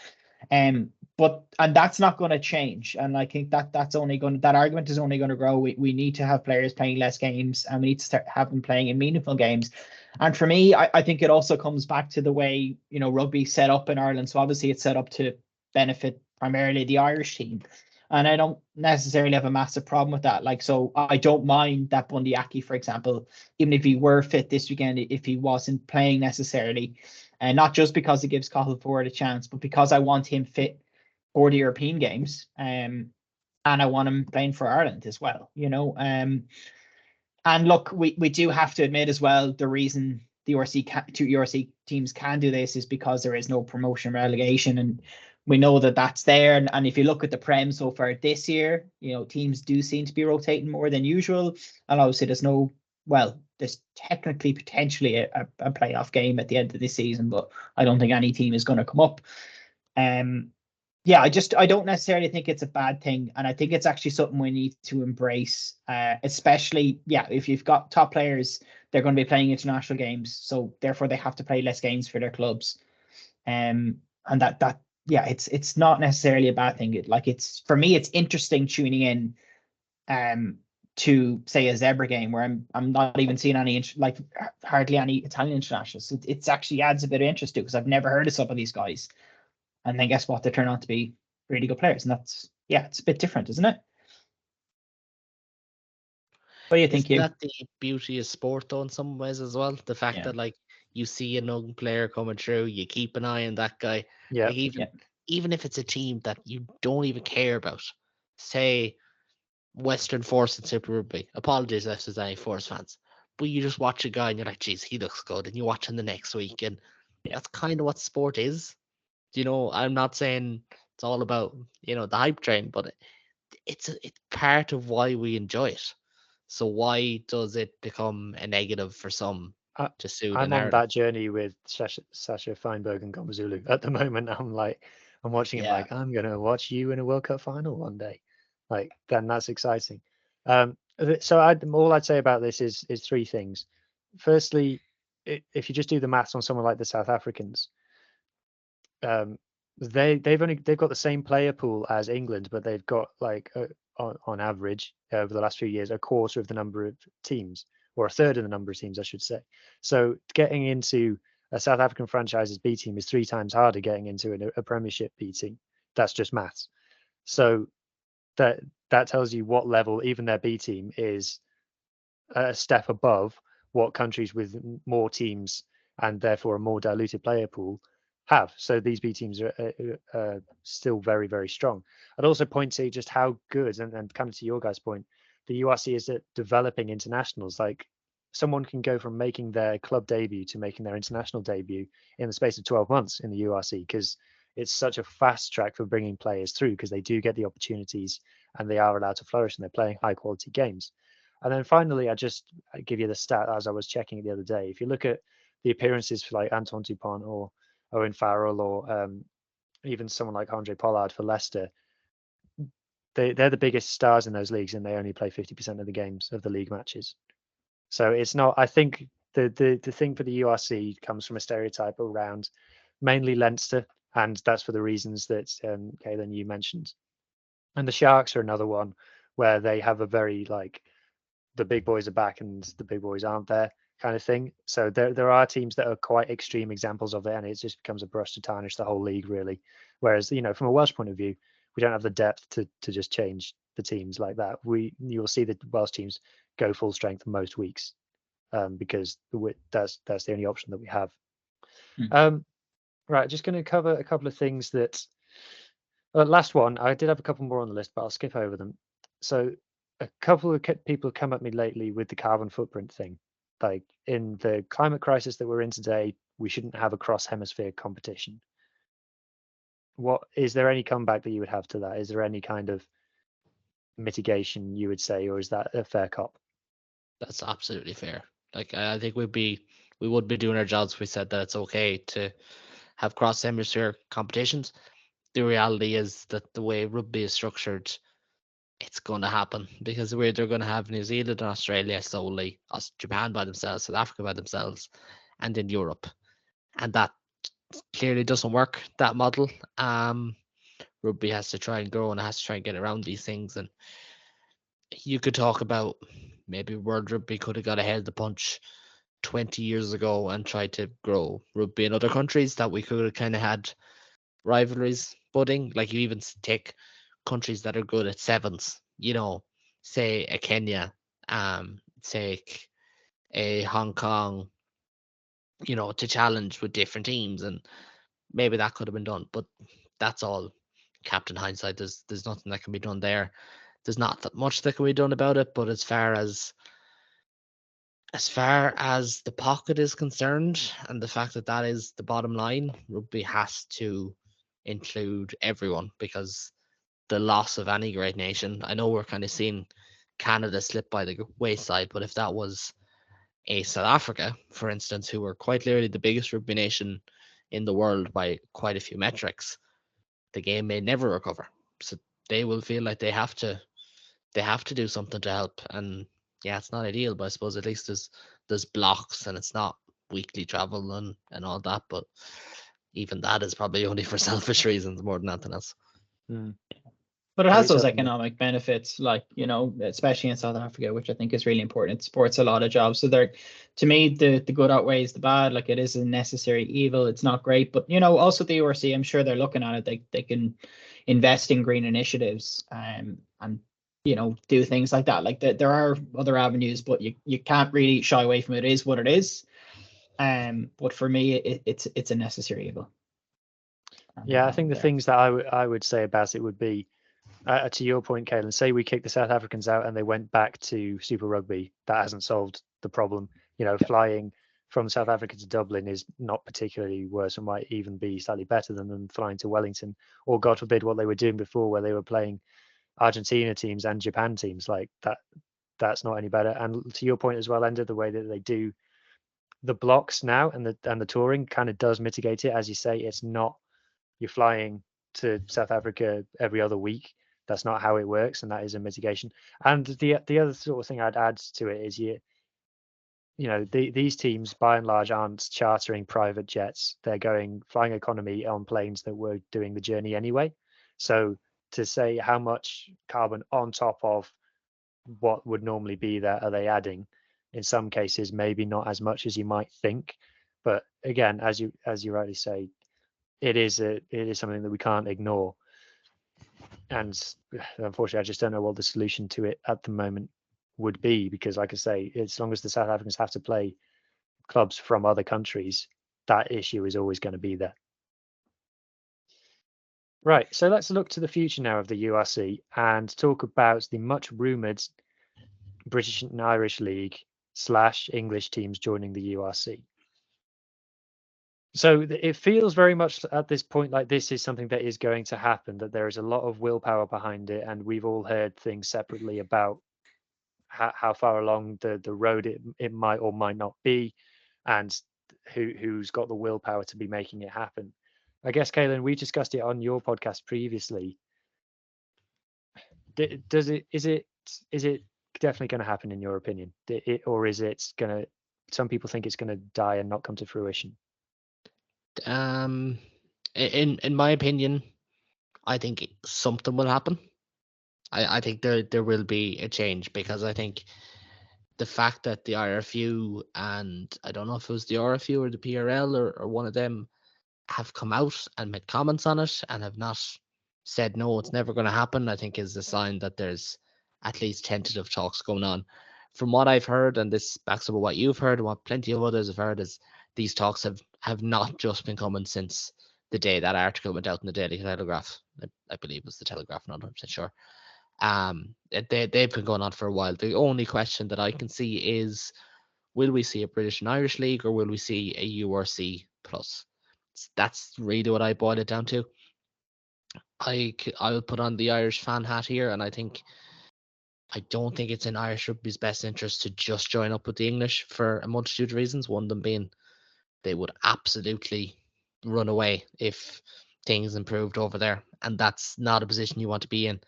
But that's not going to change, and I think that argument is only going to grow. We need to have players playing less games, and we need to start have them playing in meaningful games. And for me, I think it also comes back to the way rugby set up in Ireland. So obviously it's set up to benefit primarily the Irish team, and I don't necessarily have a massive problem with that. Like, so I don't mind that Bundy Aki, for example, even if he were fit this weekend, if he wasn't playing necessarily, and not just because it gives Cathal Ford a chance, but because I want him fit for the European games, and I want him playing for Ireland as well. And look, we do have to admit as well, the reason the two URC teams can do this is because there is no promotion relegation, and we know that that's there. And if you look at the Prem so far this year, teams do seem to be rotating more than usual. And obviously there's technically potentially a playoff game at the end of this season, but I don't think any team is going to come up. Yeah, I don't necessarily think it's a bad thing, and I think it's actually something we need to embrace, especially if you've got top players, they're going to be playing international games, so therefore they have to play less games for their clubs, and it's not necessarily a bad thing. For me, it's interesting tuning in, to say a Zebra game where I'm not even seeing any hardly any Italian internationals. It actually adds a bit of interest to because I've never heard of some of these guys. And then guess what? They turn out to be really good players. And that's, it's a bit different, isn't it? What do you think, Huw? Isn't that the beauty of sport, though, in some ways as well? The fact that, you see a young player coming through, you keep an eye on that guy. Yeah. Even if it's a team that you don't even care about, say Western Force and Super Rugby. Apologies if there's any Force fans. But you just watch a guy and you're like, geez, he looks good. And you watch him the next week. And that's kind of what sport is. I'm not saying it's all about, the hype train, but it's part of why we enjoy it. So why does it become a negative for some to suit I'm a on narrative? that journey with Sasha Feinberg and Gomazulu at the moment. I'm watching him like, I'm going to watch you in a World Cup final one day. Then that's exciting. So all I'd say about this is three things. Firstly, if you just do the maths on someone like the South Africans, they've got the same player pool as England, but they've got on average over the last few years a quarter of the number of teams, or a third of the number of teams, I should say. So getting into a South African franchise's B team is 3 times harder getting into a Premiership B team. That's just maths. So that tells you what level even their B team is a step above what countries with more teams and therefore a more diluted player pool have. So these B teams are still very, very strong. I'd also point to just how good, and coming to your guys' point, the URC is at developing internationals. Like, someone can go from making their club debut to making their international debut in the space of 12 months in the URC, because it's such a fast track for bringing players through, because they do get the opportunities and they are allowed to flourish and they're playing high quality games. And then finally, I give you the stat as I was checking it the other day. If you look at the appearances for like Anton Dupont or Owen Farrell or even someone like Andre Pollard for Leicester, they're the biggest stars in those leagues, and they only play 50% of the games of the league matches. So it's not. I think the thing for the URC comes from a stereotype around mainly Leinster, and that's for the reasons that Caolan, you mentioned. And the Sharks are another one where they have a very the big boys are back and the big boys aren't there kind of thing. So there are teams that are quite extreme examples of it, and it just becomes a brush to tarnish the whole league, really. Whereas, from a Welsh point of view, we don't have the depth to just change the teams like that. You'll see the Welsh teams go full strength most weeks, because that's the only option that we have. Right, just going to cover a couple of things that. Last one, I did have a couple more on the list, but I'll skip over them. So a couple of people have come at me lately with the carbon footprint thing. Like, in the climate crisis that we're in today, we shouldn't have a cross-hemisphere competition. Is there any comeback that you would have to that? Is there any kind of mitigation you would say, or is that a fair cop? That's absolutely fair. I think we would be doing our jobs if we said that it's okay to have cross-hemisphere competitions. The reality is that the way rugby is structured, it's going to happen because we're either going to have New Zealand and Australia solely, Japan by themselves, South Africa by themselves, and in Europe. And that clearly doesn't work, that model. Rugby has to try and grow and has to try and get around these things. And you could talk about maybe World Rugby could have got ahead of the punch 20 years ago and tried to grow rugby in other countries, that we could have kind of had rivalries budding. Like, you even take countries that are good at sevens, say a Kenya, take a Hong Kong, to challenge with different teams, and maybe that could have been done. But that's all captain hindsight. There's nothing that can be done there. There's not that much that can be done about it. But as far as the pocket is concerned, and the fact that that is the bottom line, rugby has to include everyone, because the loss of any great nation, I know we're kind of seeing Canada slip by the wayside, but if that was a South Africa, for instance, who were quite literally the biggest rugby nation in the world by quite a few metrics, the game may never recover. So they will feel like they have to do something to help. And yeah, it's not ideal, but I suppose at least there's blocks and it's not weekly travel and all that. But even that is probably only for selfish reasons more than anything else. But it has those economic benefits, like, especially in South Africa, which I think is really important. It supports a lot of jobs. So to me, the good outweighs the bad. Like, it is a necessary evil. It's not great, but also the URC, I'm sure they're looking at it. They can invest in green initiatives, and do things like that. Like, there are other avenues, but you can't really shy away from it. It is what it is. But for me, it's a necessary evil. Yeah, I think the things that I would say about it would be, to your point, Caolan, say we kick the South Africans out and they went back to Super Rugby. That hasn't solved the problem. Flying from South Africa to Dublin is not particularly worse, and might even be slightly better than them flying to Wellington, or God forbid what they were doing before, where they were playing Argentina teams and Japan teams. Like that. That's not any better. And to your point as well, Enda, the way that they do the blocks now and the touring kind of does mitigate it. As you say, it's not you're flying to South Africa every other week. That's not how it works, and that is a mitigation. And the other sort of thing I'd add to it is these teams by and large aren't chartering private jets. They're flying economy on planes that were doing the journey anyway. So to say how much carbon on top of what would normally be there are they adding, in some cases maybe not as much as you might think. But again, as you rightly say, it is something that we can't ignore. And unfortunately, I just don't know what the solution to it at the moment would be, because like I say, as long as the South Africans have to play clubs from other countries, that issue is always going to be there. Right, so let's look to the future now of the URC and talk about the much rumoured British and Irish League / English teams joining the URC. So it feels very much at this point like this is something that is going to happen, that there is a lot of willpower behind it, and we've all heard things separately about how far along the road it might or might not be, and who's got the willpower to be making it happen. I guess, Caolan, we discussed it on your podcast previously. Is it definitely going to happen in your opinion, or is it going to? Some people think it's going to die and not come to fruition. In my opinion, I think something will happen. I think there will be a change, because I think the fact that the IRFU, and I don't know if it was the RFU or the PRL or one of them, have come out and made comments on it and have not said no, it's never going to happen, I think is a sign that there's at least tentative talks going on. From what I've heard, and this backs up what you've heard and what plenty of others have heard, is these talks have not just been coming since the day that article went out in the Daily Telegraph. I believe it was the Telegraph, not 100% sure. They've been going on for a while. The only question that I can see is, will we see a British and Irish League, or will we see a URC plus? That's really what I boil it down to. I will put on the Irish fan hat here, and I don't think it's in Irish rugby's best interest to just join up with the English for a multitude of reasons. One of them being they would absolutely run away if things improved over there, and that's not a position you want to be in.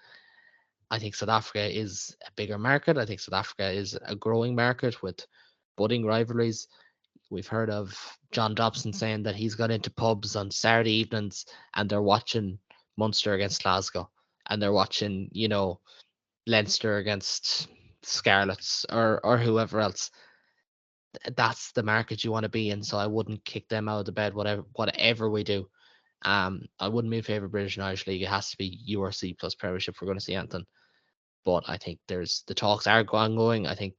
I think South Africa is a bigger market. I think South Africa is a growing market with budding rivalries. We've heard of John Dobson saying that he's got into pubs on Saturday evenings and they're watching Munster against Glasgow, and they're watching, Leinster against Scarlets or whoever else. That's the market you want to be in. So I wouldn't kick them out of the bed, whatever we do. I wouldn't be in favour of British and Irish League. It has to be URC plus Premiership if we're going to see anything. But I think the talks are ongoing. I think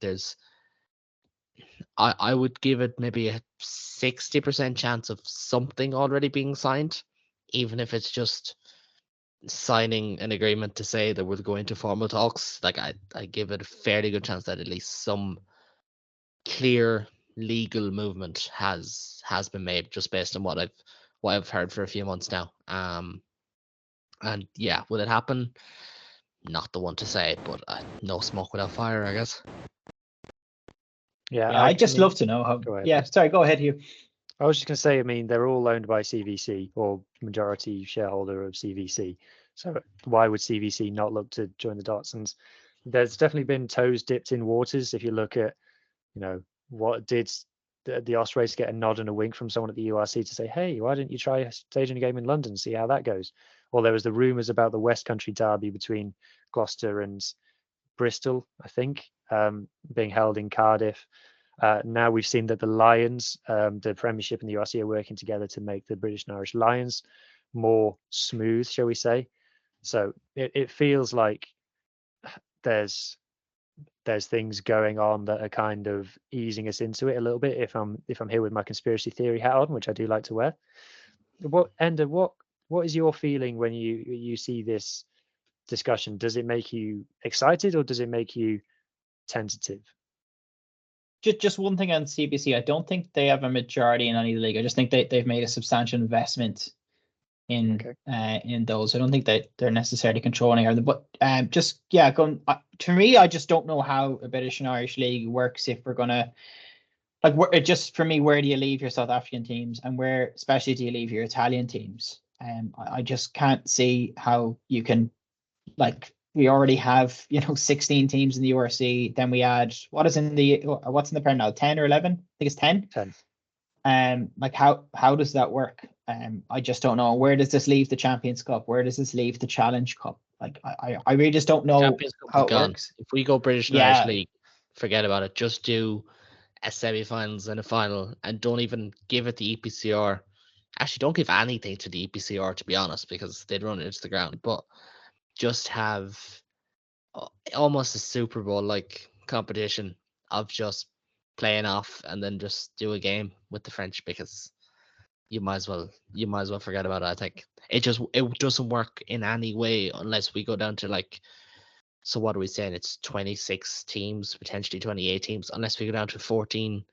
I would give it maybe a 60% chance of something already being signed, even if it's just signing an agreement to say that we're going to formal talks. Like I give it a fairly good chance that at least some clear legal movement has been made, just based on what I've heard for a few months now. And yeah, will it happen? Not the one to say, but no smoke without fire, I guess. Yeah, I'd just love to know how. Go ahead. Yeah, sorry, go ahead, Huw. I was just going to say, I mean, they're all owned by CVC or majority shareholder of CVC. So why would CVC not look to join the dots? And there's definitely been toes dipped in waters. If you look at, what did the Ospreys get a nod and a wink from someone at the URC to say, hey, why didn't you try staging a game in London, see how that goes? Or there was the rumours about the West Country derby between Gloucester and Bristol, I think, being held in Cardiff. Now we've seen that the Lions, the Premiership and the URC are working together to make the British and Irish Lions more smooth, shall we say. So it feels like there's things going on that are kind of easing us into it a little bit, if I'm here with my conspiracy theory hat on, which I do like to wear. Enda, what is your feeling when you see this discussion? Does it make you excited or does it make you tentative? Just one thing on CBC, I don't think they have a majority in any league. I just think they've made a substantial investment in those. I don't think that they're necessarily controlling everything. But going to me, I just don't know how a British and Irish league works if we're gonna for me, where do you leave your South African teams and where especially do you leave your Italian teams? I just can't see how you can, we already have 16 teams in the URC. Then we add what's in the Prem now, 10 or 11? I think it's 10. 10. How does that work? I just don't know. Where does this leave the Champions Cup? Where does this leave the Challenge Cup? I really just don't know Champions Cup how is it gone. works. If we go British and Irish League, forget about it. Just do a semi-finals and a final, and don't even give it the EPCR. Actually, don't give anything to the EPCR, to be honest, because they'd run it into the ground. But just have almost a Super Bowl like competition of just playing off, and then just do a game with the French, because you might as well forget about it. I think it doesn't work in any way unless we go down to so what are we saying? It's 26 teams, potentially 28 teams, unless we go down to 14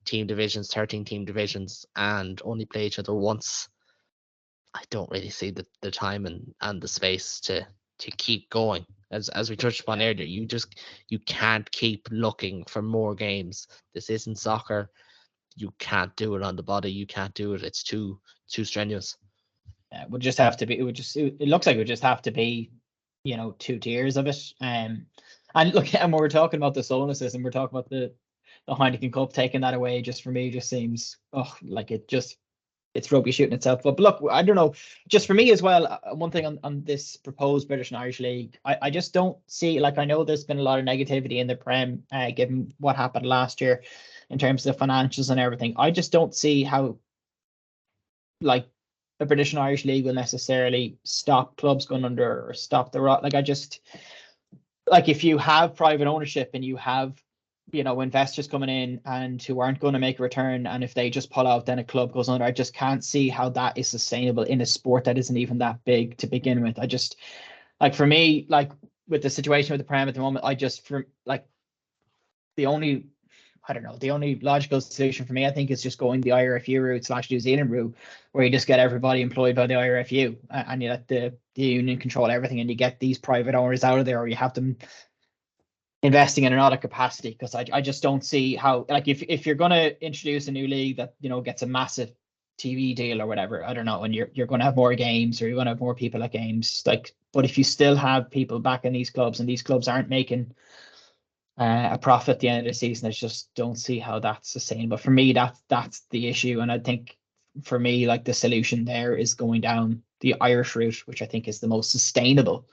team divisions, 13 team divisions, and only play each other once. I don't really see the time and the space to keep going. As we touched upon earlier, you can't keep looking for more games. This isn't soccer. You can't do it on the body. You can't do it. It's too strenuous. It would just have to be. It looks like it would just have to be, 2 tiers of it. And look, and when we're talking about the Solon system, we're talking about the Heineken Cup, taking that away. Just for me, just seems it's rugby shooting itself. But look, I don't know. Just for me as well, one thing on this proposed British and Irish League, I just don't see, I know there's been a lot of negativity in the Prem, given what happened last year in terms of the financials and everything. I just don't see how, a British and Irish League will necessarily stop clubs going under or stop the rot. If you have private ownership and you have, investors coming in and who aren't going to make a return, and if they just pull out, then a club goes under. I just can't see how that is sustainable in a sport that isn't even that big to begin with. I just, for me, with the situation with the Prem at the moment, the only logical solution for me, I think, is just going the IRFU route / New Zealand route, where you just get everybody employed by the IRFU and you let the union control everything, and you get these private owners out of there, or you have them investing in another capacity. Because I just don't see how, if you're going to introduce a new league that gets a massive TV deal or whatever, I don't know, and you're going to have more games, or you're going to have more people at games, like, but if you still have people back in these clubs and these clubs aren't making a profit at the end of the season, I just don't see how that's sustainable. For me, that's the issue, and I think for me, like, the solution there is going down the Irish route, which I think is the most sustainable.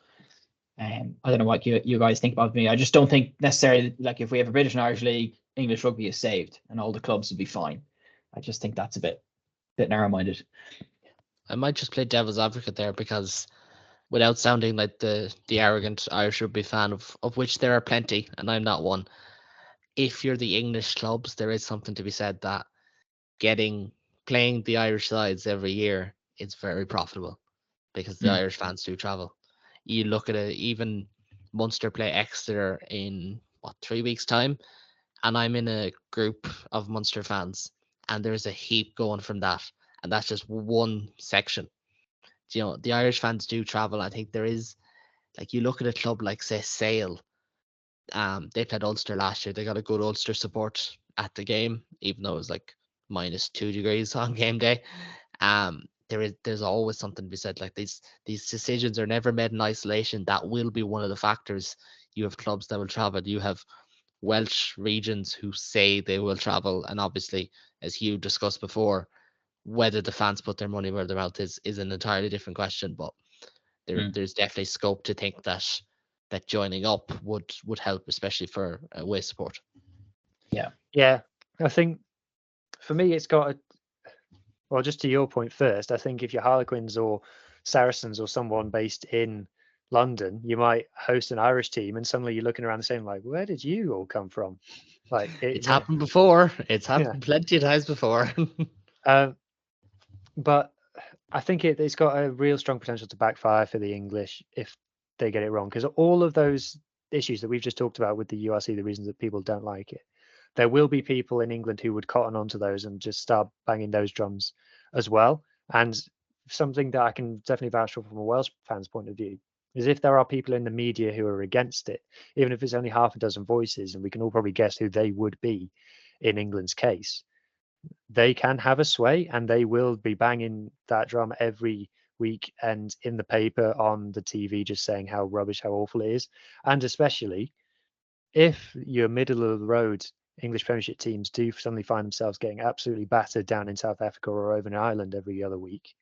I don't know what you guys think about me. I just don't think necessarily, like, if we have a British and Irish league, English rugby is saved and all the clubs will be fine. I just think that's a bit narrow-minded. I might just play devil's advocate there, because without sounding like the arrogant Irish rugby fan, of which there are plenty, and I'm not one, if you're the English clubs, there is something to be said that playing the Irish sides every year is very profitable, because the Irish fans do travel. You look at it, even Munster play Exeter in 3 weeks' time, and I'm in a group of Munster fans, and there's a heap going from that, and that's just one section. You know, the Irish fans do travel. I think there is, like, you look at a club like, say, Sale. They played Ulster last year. They got a good Ulster support at the game, even though it was like -2 degrees on game day. There's always something to be said. Like, these decisions are never made in isolation. That will be one of the factors. You have clubs that will travel. You have Welsh regions who say they will travel, and obviously, as Huw discussed before, whether the fans put their money where their mouth is an entirely different question. But there's definitely scope to think that joining up would help, especially for away support. Yeah, I think for me it's got well, just to your point first, I think if you're Harlequins or Saracens or someone based in London, you might host an Irish team and suddenly you're looking around the same, like, where did you all come from? Like, it's happened before. It's happened plenty of times before. But I think it's got a real strong potential to backfire for the English if they get it wrong, because all of those issues that we've just talked about with the URC, the reasons that people don't like it, there will be people in England who would cotton onto those and just start banging those drums as well. And something that I can definitely vouch for from a Welsh fan's point of view is if there are people in the media who are against it, even if it's only half a dozen voices, and we can all probably guess who they would be in England's case, they can have a sway and they will be banging that drum every week and in the paper, on the TV, just saying how rubbish, how awful it is. And especially if your middle of the road English Premiership teams do suddenly find themselves getting absolutely battered down in South Africa or over in Ireland every other week,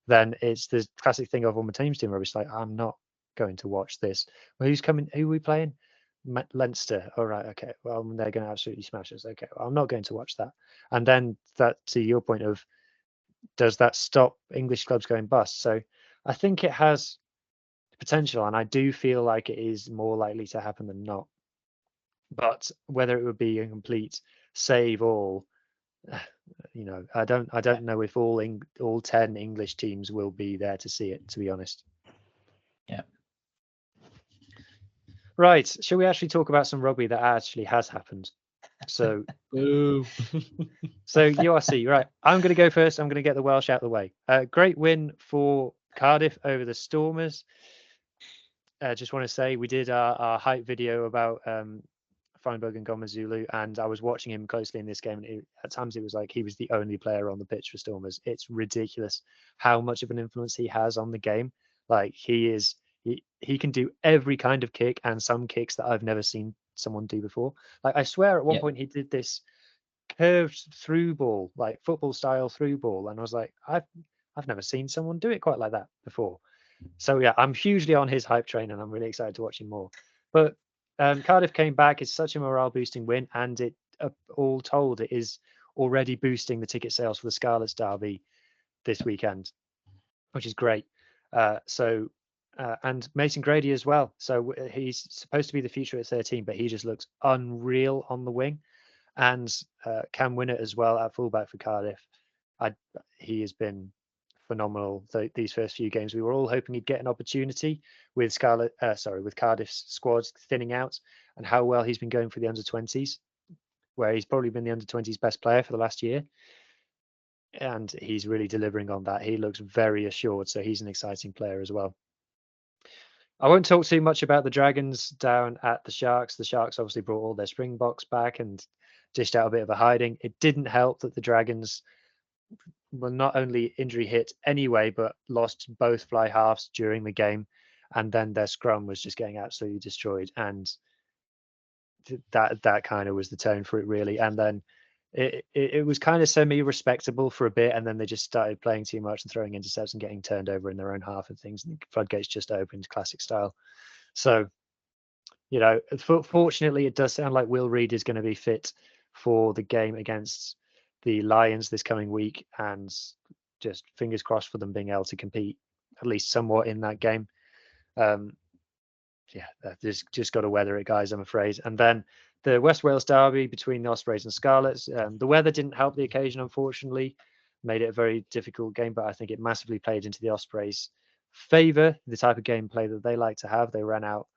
then it's the classic thing of, on my team's doing rubbish, like, I'm not going to watch this. Well, who's coming? Who are we playing? Leinster. All right, okay. Well, they're going to absolutely smash us. Okay, well, I'm not going to watch that. And then that, to your point of, does that stop English clubs going bust? So I think it has potential, and I do feel like it is more likely to happen than not. But whether it would be a complete save all, I don't know if all 10 English teams will be there to see it, to be honest. Yeah. Right. Shall we actually talk about some rugby that actually has happened? So, so URC, right. I'm going to go first. I'm going to get the Welsh out of the way. Great win for Cardiff over the Stormers. Just want to say we did our hype video about Feinberg and Gomezulu, and I was watching him closely in this game, and at times it was like he was the only player on the pitch for Stormers. It's ridiculous how much of an influence he has on the game. Like, he can do every kind of kick, and some kicks that I've never seen someone do before. Like, I swear at one point he did this curved through ball, like football style through ball, and I was like, I've never seen someone do it quite like that before. So yeah, I'm hugely on his hype train, and I'm really excited to watch him more. But Cardiff came back. It's such a morale boosting win, and it all told, it is already boosting the ticket sales for the Scarlets Derby this weekend, which is great. And Mason Grady as well. So he's supposed to be the future at 13, but he just looks unreal on the wing. And Cam Winnett as well at fullback for Cardiff. He has been phenomenal these first few games. We were all hoping he'd get an opportunity with Cardiff's squads thinning out, and how well he's been going for the under-20s, where he's probably been the under-20s best player for the last year. And he's really delivering on that. He looks very assured, so he's an exciting player as well. I won't talk too much about the Dragons down at the Sharks. The Sharks obviously brought all their Springboks back and dished out a bit of a hiding. It didn't help that the Dragons well, not only injury hit anyway, but lost both fly halves during the game, and then their scrum was just getting absolutely destroyed. And that kind of was the tone for it, really. And then it was kind of semi-respectable for a bit, and then they just started playing too much and throwing intercepts and getting turned over in their own half and things. And the floodgates just opened, classic style. So, fortunately, it does sound like Will Reed is going to be fit for the game against the Lions this coming week, and just fingers crossed for them being able to compete at least somewhat in that game. Just got to weather it, guys, I'm afraid. And then the West Wales derby between the Ospreys and Scarlets. The weather didn't help the occasion, unfortunately, made it a very difficult game, but I think it massively played into the Ospreys' favour, the type of gameplay that they like to have. They ran out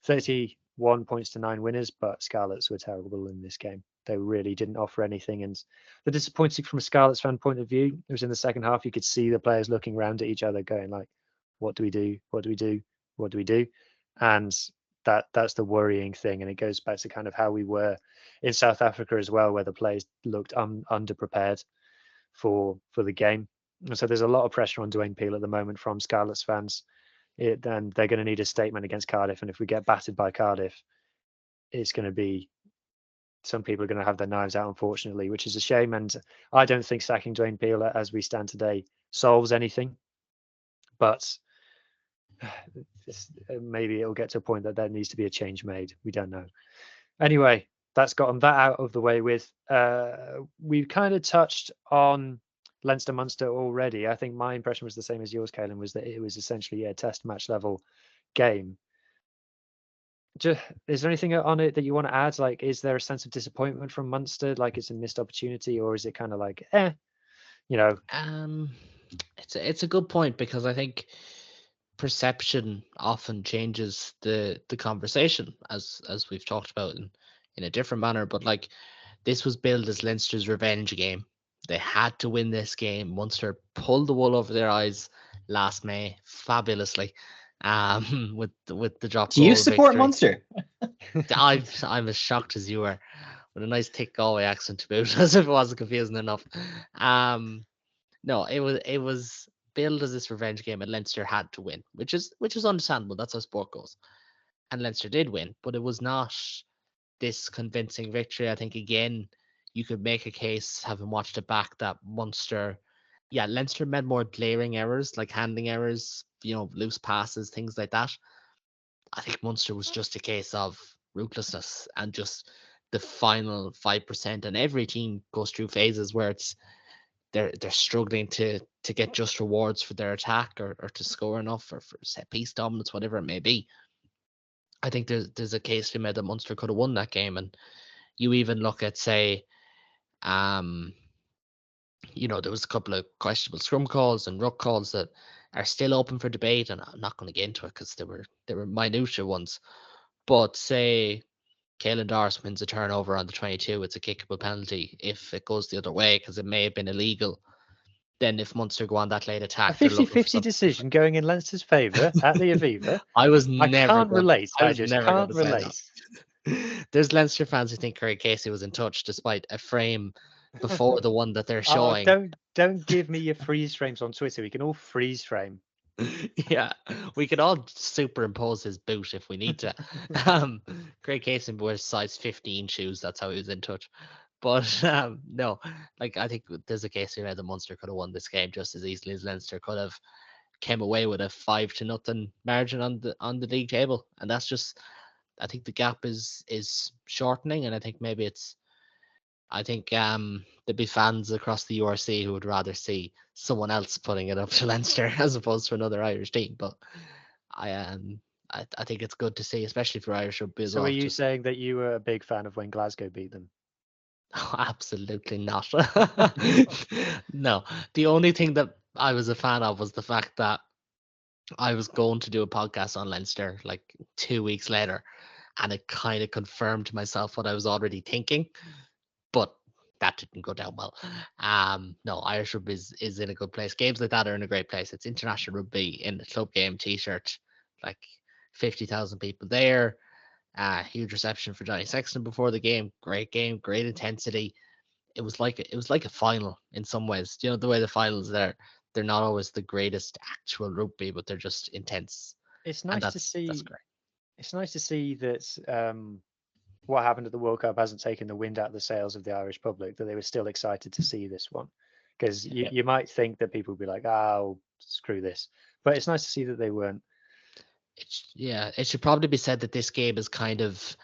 31 points to 9 winners, but Scarlets were terrible in this game. They really didn't offer anything. And the disappointing from a Scarlets fan point of view, it was in the second half, you could see the players looking around at each other going like, what do we do? What do we do? What do we do? And that's the worrying thing. And it goes back to kind of how we were in South Africa as well, where the players looked underprepared for the game. And so there's a lot of pressure on Dwayne Peel at the moment from Scarlets fans. And they're going to need a statement against Cardiff. And if we get battered by Cardiff, it's going to be, some people are going to have their knives out, unfortunately, which is a shame. And I don't think sacking Dwayne Peel as we stand today solves anything. But maybe it'll get to a point that there needs to be a change made. We don't know. Anyway, that's gotten that out of the way with. We've kind of touched on Leinster-Munster already. I think my impression was the same as yours, Caolan, was that it was essentially a test match level game. Is there anything on it that you want to add? Like, is there a sense of disappointment from Munster, like it's a missed opportunity, or is it kind of like, It's a good point, because I think perception often changes the conversation, as we've talked about in a different manner. But like, this was billed as Leinster's revenge game. They had to win this game. Munster pulled the wool over their eyes last May fabulously, with the drop Do goal you support victory. Munster? I'm as shocked as you are, with a nice thick Galway accent to boot, as if it wasn't confusing enough. No, it was billed as this revenge game, and Leinster had to win, which is understandable. That's how sport goes. And Leinster did win, but it was not this convincing victory. I think, again, you could make a case, having watched it back, that Leinster made more glaring errors, like handling errors, loose passes, things like that. I think Munster was just a case of ruthlessness and just the final 5%. And every team goes through phases where they're struggling to get just rewards for their attack, or to score enough, or for set piece dominance, whatever it may be. I think there's a case to be made that Munster could have won that game. And you even look at, say, there was a couple of questionable scrum calls and ruck calls that are still open for debate, and I'm not going to get into it because they were minutiae ones. But say Caolan Doris wins a turnover on the 22, it's a kickable penalty. If it goes the other way, because it may have been illegal, then if Munster go on that late attack, a 50-50 decision going in Leinster's favour at the Aviva. I can't relate. I just can't relate. There's Leinster fans who think Craig Casey was in touch, despite a frame before the one that they're showing. Don't give me your freeze frames on Twitter. We can all freeze frame. Yeah, we could all superimpose his boot if we need to. Craig Casey wears size 15 shoes. That's how he was in touch. But no, like, I think there's a case here that Munster could have won this game just as easily as Leinster could have came away with a 5-0 margin on the league table. And that's just, I think the gap is shortening, and I think maybe there'd be fans across the URC who would rather see someone else putting it up to Leinster as opposed to another Irish team. But I think it's good to see, especially for Irish rugby as well. So are you saying that you were a big fan of when Glasgow beat them? Oh, absolutely not. No, the only thing that I was a fan of was the fact that I was going to do a podcast on Leinster like 2 weeks later, and it kind of confirmed to myself what I was already thinking, but that didn't go down well. No, Irish rugby is in a good place. Games like that are in a great place. It's international rugby in the club game t-shirt, like 50,000 people there. Huge reception for Johnny Sexton before the game. Great game, great intensity. it was like a final in some ways. You know, the way the finals they're not always the greatest actual rugby, but they're just intense, It's and nice to see. that's great. It's nice to see that what happened at the World Cup hasn't taken the wind out of the sails of the Irish public, that they were still excited to see this one. Because you might think that people would be like, oh, screw this. But it's nice to see that they weren't. It should probably be said that this game is kind of,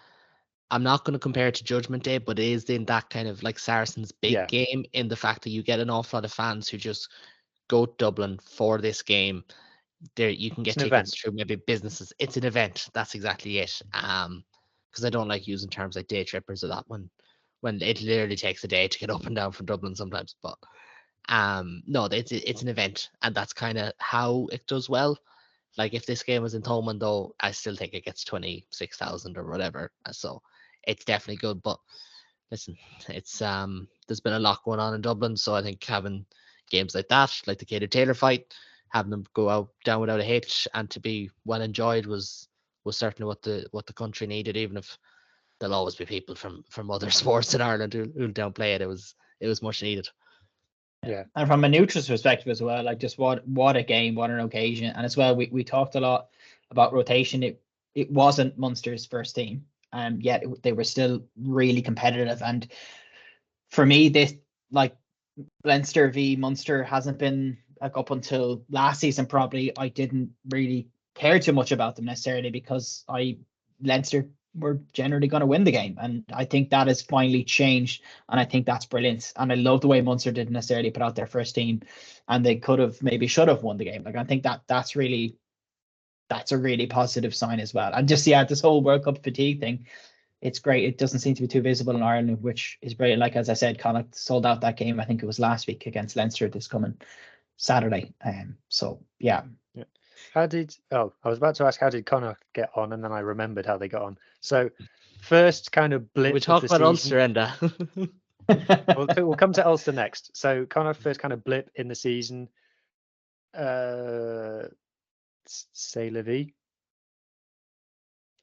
I'm not going to compare it to Judgment Day, but it is in that kind of like Saracens big game, in the fact that you get an awful lot of fans who just go to Dublin for this game. There you can get tickets through maybe businesses. It's an event. That's exactly it. Because I don't like using terms like day trippers or that one, when it literally takes a day to get up and down from Dublin sometimes. But no, it's an event, and that's kind of how it does well. Like if this game was in Thomond, though, I still think it gets 26,000 or whatever. So it's definitely good. But listen, it's there's been a lot going on in Dublin, so I think having games like that, like the Cater Taylor fight, having them go out down without a hitch and to be well enjoyed was certainly what the country needed. Even if there'll always be people from other sports in Ireland who'll downplay it, it was much needed. Yeah. And from a neutral's perspective as well, like just what a game, what an occasion. And as well, we talked a lot about rotation. It wasn't Munster's first team, yet they were still really competitive. And for me, this like Leinster v Munster hasn't been like up until last season. Probably I didn't really care too much about them necessarily because Leinster were generally going to win the game, and I think that has finally changed, and I think that's brilliant. And I love the way Munster didn't necessarily put out their first team, and they should have won the game. Like I think that's a really positive sign as well. And just this whole World Cup fatigue thing, it's great. It doesn't seem to be too visible in Ireland, which is brilliant. Like as I said, Connacht sold out that game. I think it was last week against Leinster this coming Saturday. So yeah. I was about to ask, how did Connacht get on? And then I remembered how they got on. So first kind of blip. We talk about Ulster, Enda. We'll come to Ulster next. So Connacht first kind of blip in the season. C'est la vie.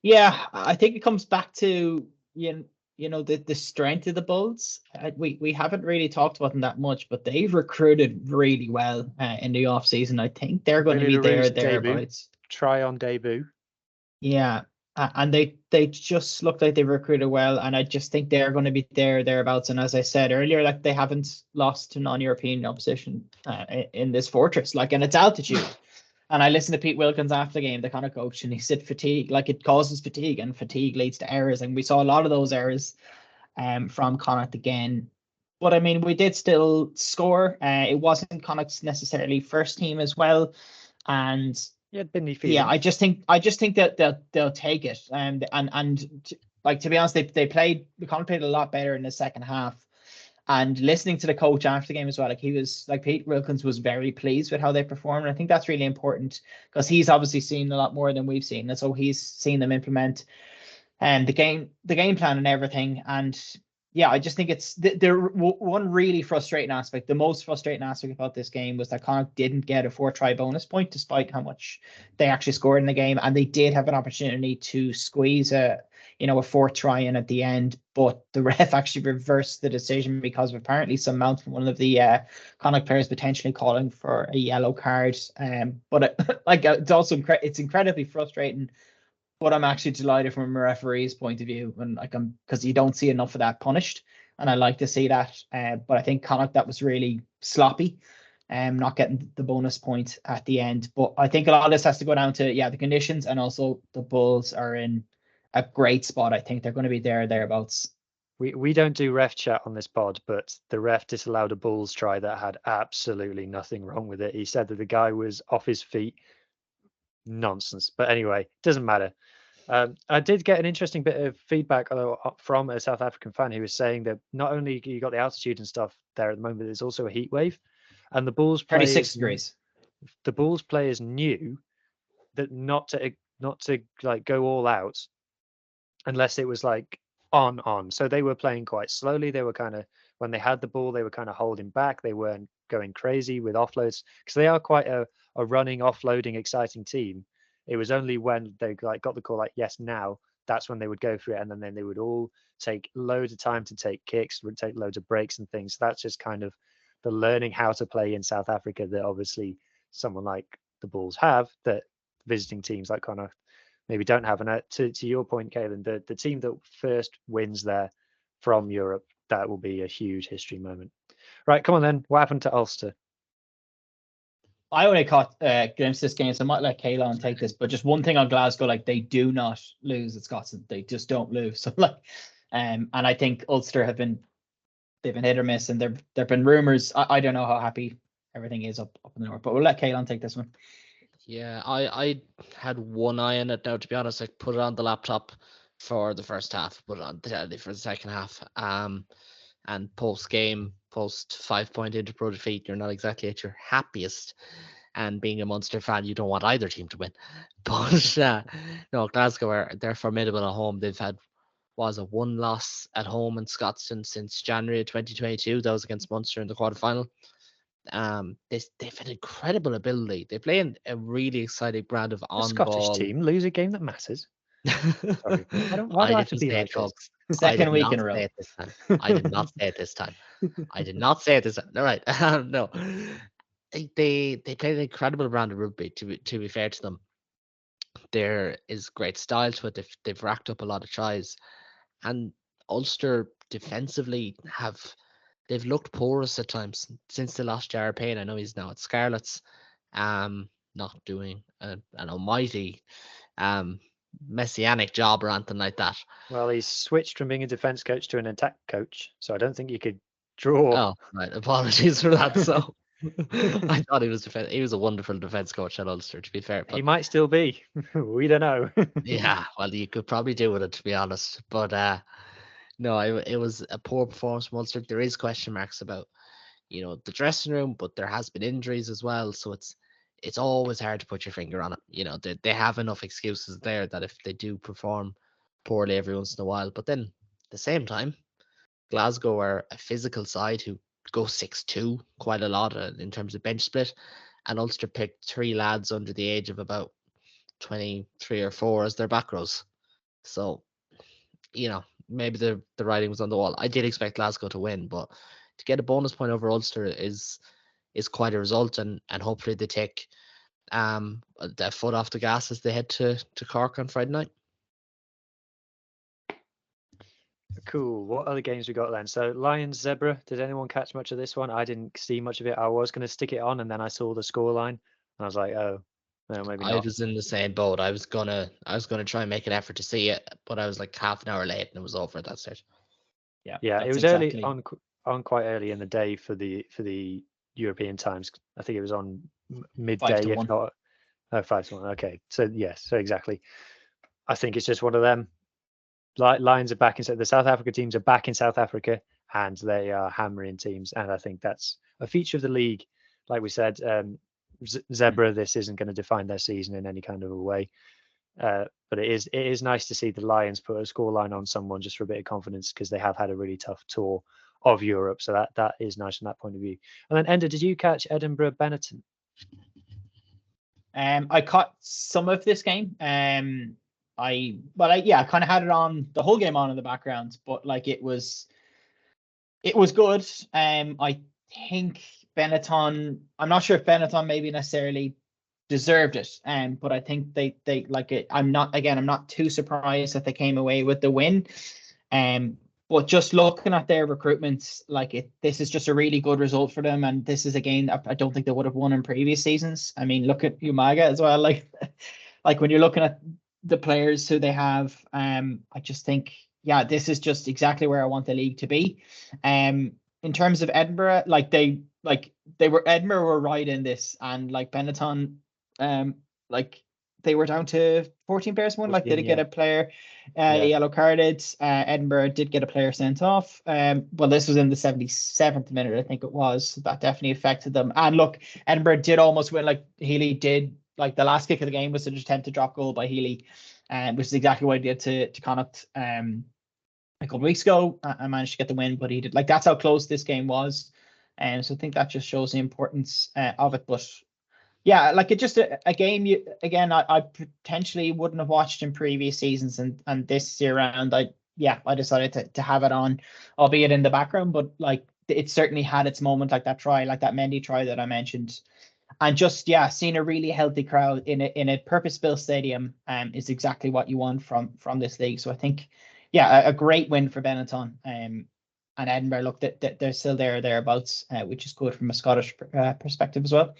Yeah, I think it comes back to the strength of the Bulls. We haven't really talked about them that much, but they've recruited really well in the off season. I think they're going to be thereabouts. Try on debut. Yeah, and they just look like they've recruited well, and I just think they're going to be thereabouts. And as I said earlier, like they haven't lost to non-European opposition in this fortress, like, and it's altitude. And I listened to Pete Wilkins after the game, the kind of coach, and he said fatigue, like it causes fatigue, and fatigue leads to errors. And we saw a lot of those errors from Connacht again. But I mean, we did still score. It wasn't Connacht's necessarily first team as well. And I just think that they'll take it. And like, to be honest, Connacht played a lot better in the second half. And listening to the coach after the game as well, like Pete Wilkins was very pleased with how they performed. And I think that's really important because he's obviously seen a lot more than we've seen, and so he's seen them implement the game plan and everything. And yeah, I just think it's one really frustrating aspect. The most frustrating aspect about this game was that Connacht didn't get a 4-try bonus point, despite how much they actually scored in the game, and they did have an opportunity to squeeze a 4th try in at the end, but the ref actually reversed the decision because of apparently some mount from one of the Connacht players potentially calling for a yellow card. But it's also it's incredibly frustrating. But I'm actually delighted from a referee's point of view, and because you don't see enough of that punished, and I like to see that. But I think Connacht, that was really sloppy, not getting the bonus point at the end. But I think a lot of this has to go down to the conditions, and also the Bulls are in a great spot. I think they're going to be thereabouts. We don't do ref chat on this pod, but the ref disallowed a Bulls try that had absolutely nothing wrong with it. He said that the guy was off his feet. Nonsense. But anyway, doesn't matter. I did get an interesting bit of feedback from a South African fan who was saying that not only you got the altitude and stuff there at the moment, there's also a heat wave, and the Bulls 36 degrees. The Bulls players knew that not to like go all out unless it was like on. So they were playing quite slowly. They were kind of, when they had the ball, they were kind of holding back. They weren't going crazy with offloads because they are quite a running, offloading, exciting team. It was only when they got the call yes now, that's when they would go for it, and then they would all take loads of time to take kicks, would take loads of breaks and things. That's just kind of the learning how to play in South Africa that obviously someone like the Bulls have, that visiting teams like Connacht maybe don't have. And to your point, Caolan, the team that first wins there from Europe, that will be a huge history moment. Right, come on then. What happened to Ulster? I only caught a glimpse of this game, so I might let Caolan take this. But just one thing on Glasgow, like they do not lose at Scotland. They just don't lose. So like, and I think Ulster they've been hit or miss, and there've been rumours. I don't know how happy everything is up in the north, but we'll let Caolan take this one. Yeah, I had one eye on it now, to be honest. I put it on the laptop for the first half, put it on the telly for the second half. And post 5-point Interpro defeat, you're not exactly at your happiest. And being a Munster fan, you don't want either team to win. But no, Glasgow they're formidable at home. They've had one loss at home in Scotland since January of 2022. That was against Munster in the quarterfinal. They've had incredible ability. They play in a really exciting brand of on Scottish ball. team lose a game that matters. Sorry, why do I have to be like this? Second week in a row. I did not say it this time. I did not say it this time. All right, no. They play an incredible brand of rugby. To be fair to them, there is great style to it. They've racked up a lot of tries, and Ulster defensively they've looked porous at times since they lost Jared Payne. I know he's now at Scarlets, not doing an almighty messianic job or anything like that. Well, he's switched from being a defense coach to an attack coach, so I don't think you could draw. Oh, right. Apologies for that. So I thought he was a wonderful defense coach at Ulster, to be fair. But he might still be. We don't know. yeah, well, you could probably do with it, to be honest. But no, it was a poor performance from Ulster. There is question marks about, the dressing room, but there has been injuries as well. So it's always hard to put your finger on it. They have enough excuses there that if they do perform poorly every once in a while, but then at the same time, Glasgow are a physical side who go 6-2 quite a lot in terms of bench split, and Ulster picked 3 lads under the age of about 23 or 4 as their back rows. So, maybe the writing was on the wall. I did expect Glasgow to win, but to get a bonus point over Ulster is quite a result, and hopefully they take their foot off the gas as they head to Cork on Friday night. Cool. What other games we got then? So Lions Zebra. Did anyone catch much of this one? I didn't see much of it. I was going to stick it on, and then I saw the scoreline, and I was like, oh, no, maybe not. I was in the same boat. I was gonna try and make an effort to see it, but I was like half an hour late, and it was over at that stage. Yeah, it was early on quite early in the day for the European times. I think it was on midday, if not 5-1. Okay, so yes, so exactly. I think it's just one of them. Lions are back in the South Africa teams are back in South Africa, and they are hammering teams. And I think that's a feature of the league. Like we said, Zebra, this isn't going to define their season in any kind of a way. But it is nice to see the Lions put a scoreline on someone just for a bit of confidence, because they have had a really tough tour of Europe. So that is nice from that point of view. And then Enda, did you catch Edinburgh Benetton? I caught some of this game. I kind of had it on the whole game on in the background, but like it was good. I think Benetton, I'm not sure if Benetton maybe necessarily deserved it. But I think they like it. I'm not too surprised that they came away with the win. But just looking at their recruitment, this is just a really good result for them, and this is a game I don't think they would have won in previous seasons. I mean, look at Umaga as well. Like when you're looking at the players who they have, I just think, this is just exactly where I want the league to be. In terms of Edinburgh, Edinburgh were right in this, and like Benetton, they were down to 14 players one. They did get a player yellow carded. Edinburgh did get a player sent off. Well, this was in the 77th minute, I think it was. So that definitely affected them. And look, Edinburgh did almost win. Like Healy did. Like the last kick of the game was an attempted drop goal by Healy, which is exactly what he did to Connacht a couple of weeks ago. I managed to get the win, but he did. Like that's how close this game was. And so I think that just shows the importance of it. But yeah, like it just a game I potentially wouldn't have watched in previous seasons, and this year round I decided to have it on, albeit in the background, but like it certainly had its moment, like that Mendy try that I mentioned. And just seeing a really healthy crowd in a purpose-built stadium is exactly what you want from this league. So I think a great win for Benetton. And Edinburgh, look, that they're still thereabouts, which is good from a Scottish perspective as well.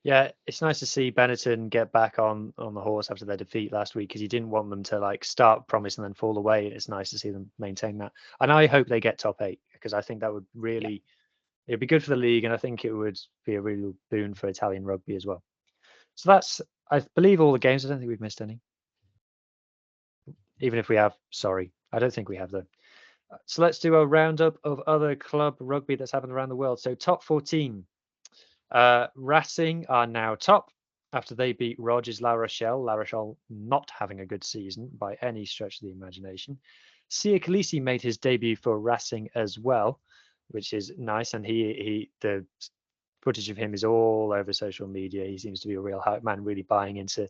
Yeah, it's nice to see Benetton get back on the horse after their defeat last week, because you didn't want them to like start promise and then fall away. It's nice to see them maintain that, and I hope they get top 8, because I think that would really it'd be good for the league, and I think it would be a real boon for Italian rugby as well. So that's, I believe, all the games. I don't think we've missed any. Even if we have, sorry, I don't think we have though. So let's do a roundup of other club rugby that's happened around the world. So top 14. Racing are now top after they beat Rogers La Rochelle. La Rochelle not having a good season by any stretch of the imagination. Sia Khaleesi made his debut for Racing as well, which is nice. And the footage of him is all over social media. He seems to be a real hype man, really buying into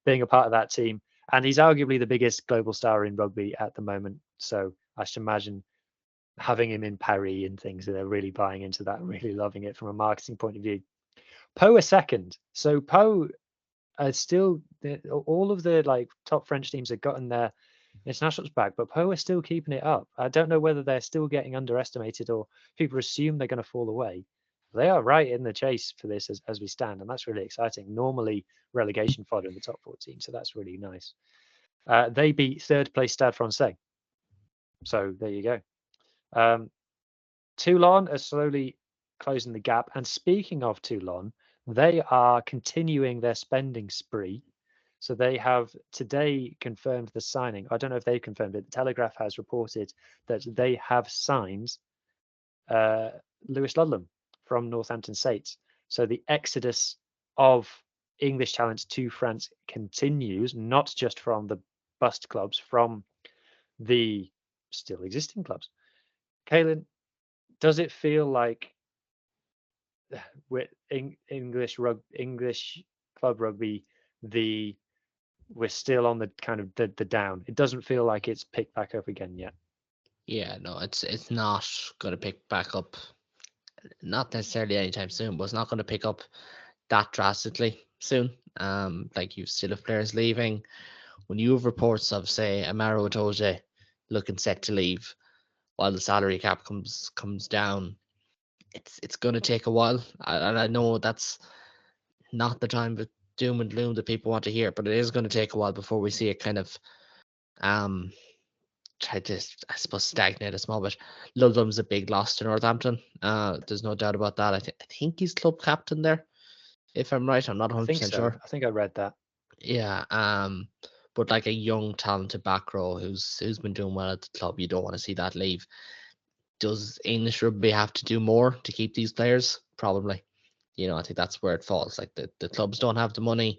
being a part of that team. And he's arguably the biggest global star in rugby at the moment. So I should imagine having him in Paris and things, they're really buying into that and really loving it from a marketing point of view. Po a second. So Po are still, all of the like top French teams have gotten their internationals back, but Po are still keeping it up. I don't know whether they're still getting underestimated or people assume they're going to fall away. They are right in the chase for this as we stand, and that's really exciting. Normally relegation fodder in the top 14, so that's really nice. They beat third place Stade Francais. So there you go. Toulon are slowly closing the gap. And speaking of Toulon, they are continuing their spending spree. So they have today confirmed the signing. I don't know if they've confirmed it. The Telegraph has reported that they have signed Lewis Ludlam from Northampton Saints. So the exodus of English talents to France continues, not just from the bust clubs, from the still existing clubs. Caolan, does it feel like with English club rugby, we're still on the kind of the down? It doesn't feel like it's picked back up again yet. Yeah, no, it's not going to pick back up. Not necessarily anytime soon, but it's not going to pick up that drastically soon. Like you still have players leaving. When you have reports of, say, Amaro Itoje looking set to leave, while the salary cap comes down, it's going to take a while. And I know that's not the time of doom and gloom that people want to hear, but it is going to take a while before we see it kind of try to, I suppose, stagnate a small bit. Ludlam's a big loss to Northampton. There's no doubt about that. I think he's club captain there, if I'm right. I'm not 100% sure. I think I read that. Yeah. But like a young, talented back row who's been doing well at the club, you don't want to see that leave. Does English rugby have to do more to keep these players? Probably. I think that's where it falls. Like the clubs don't have the money.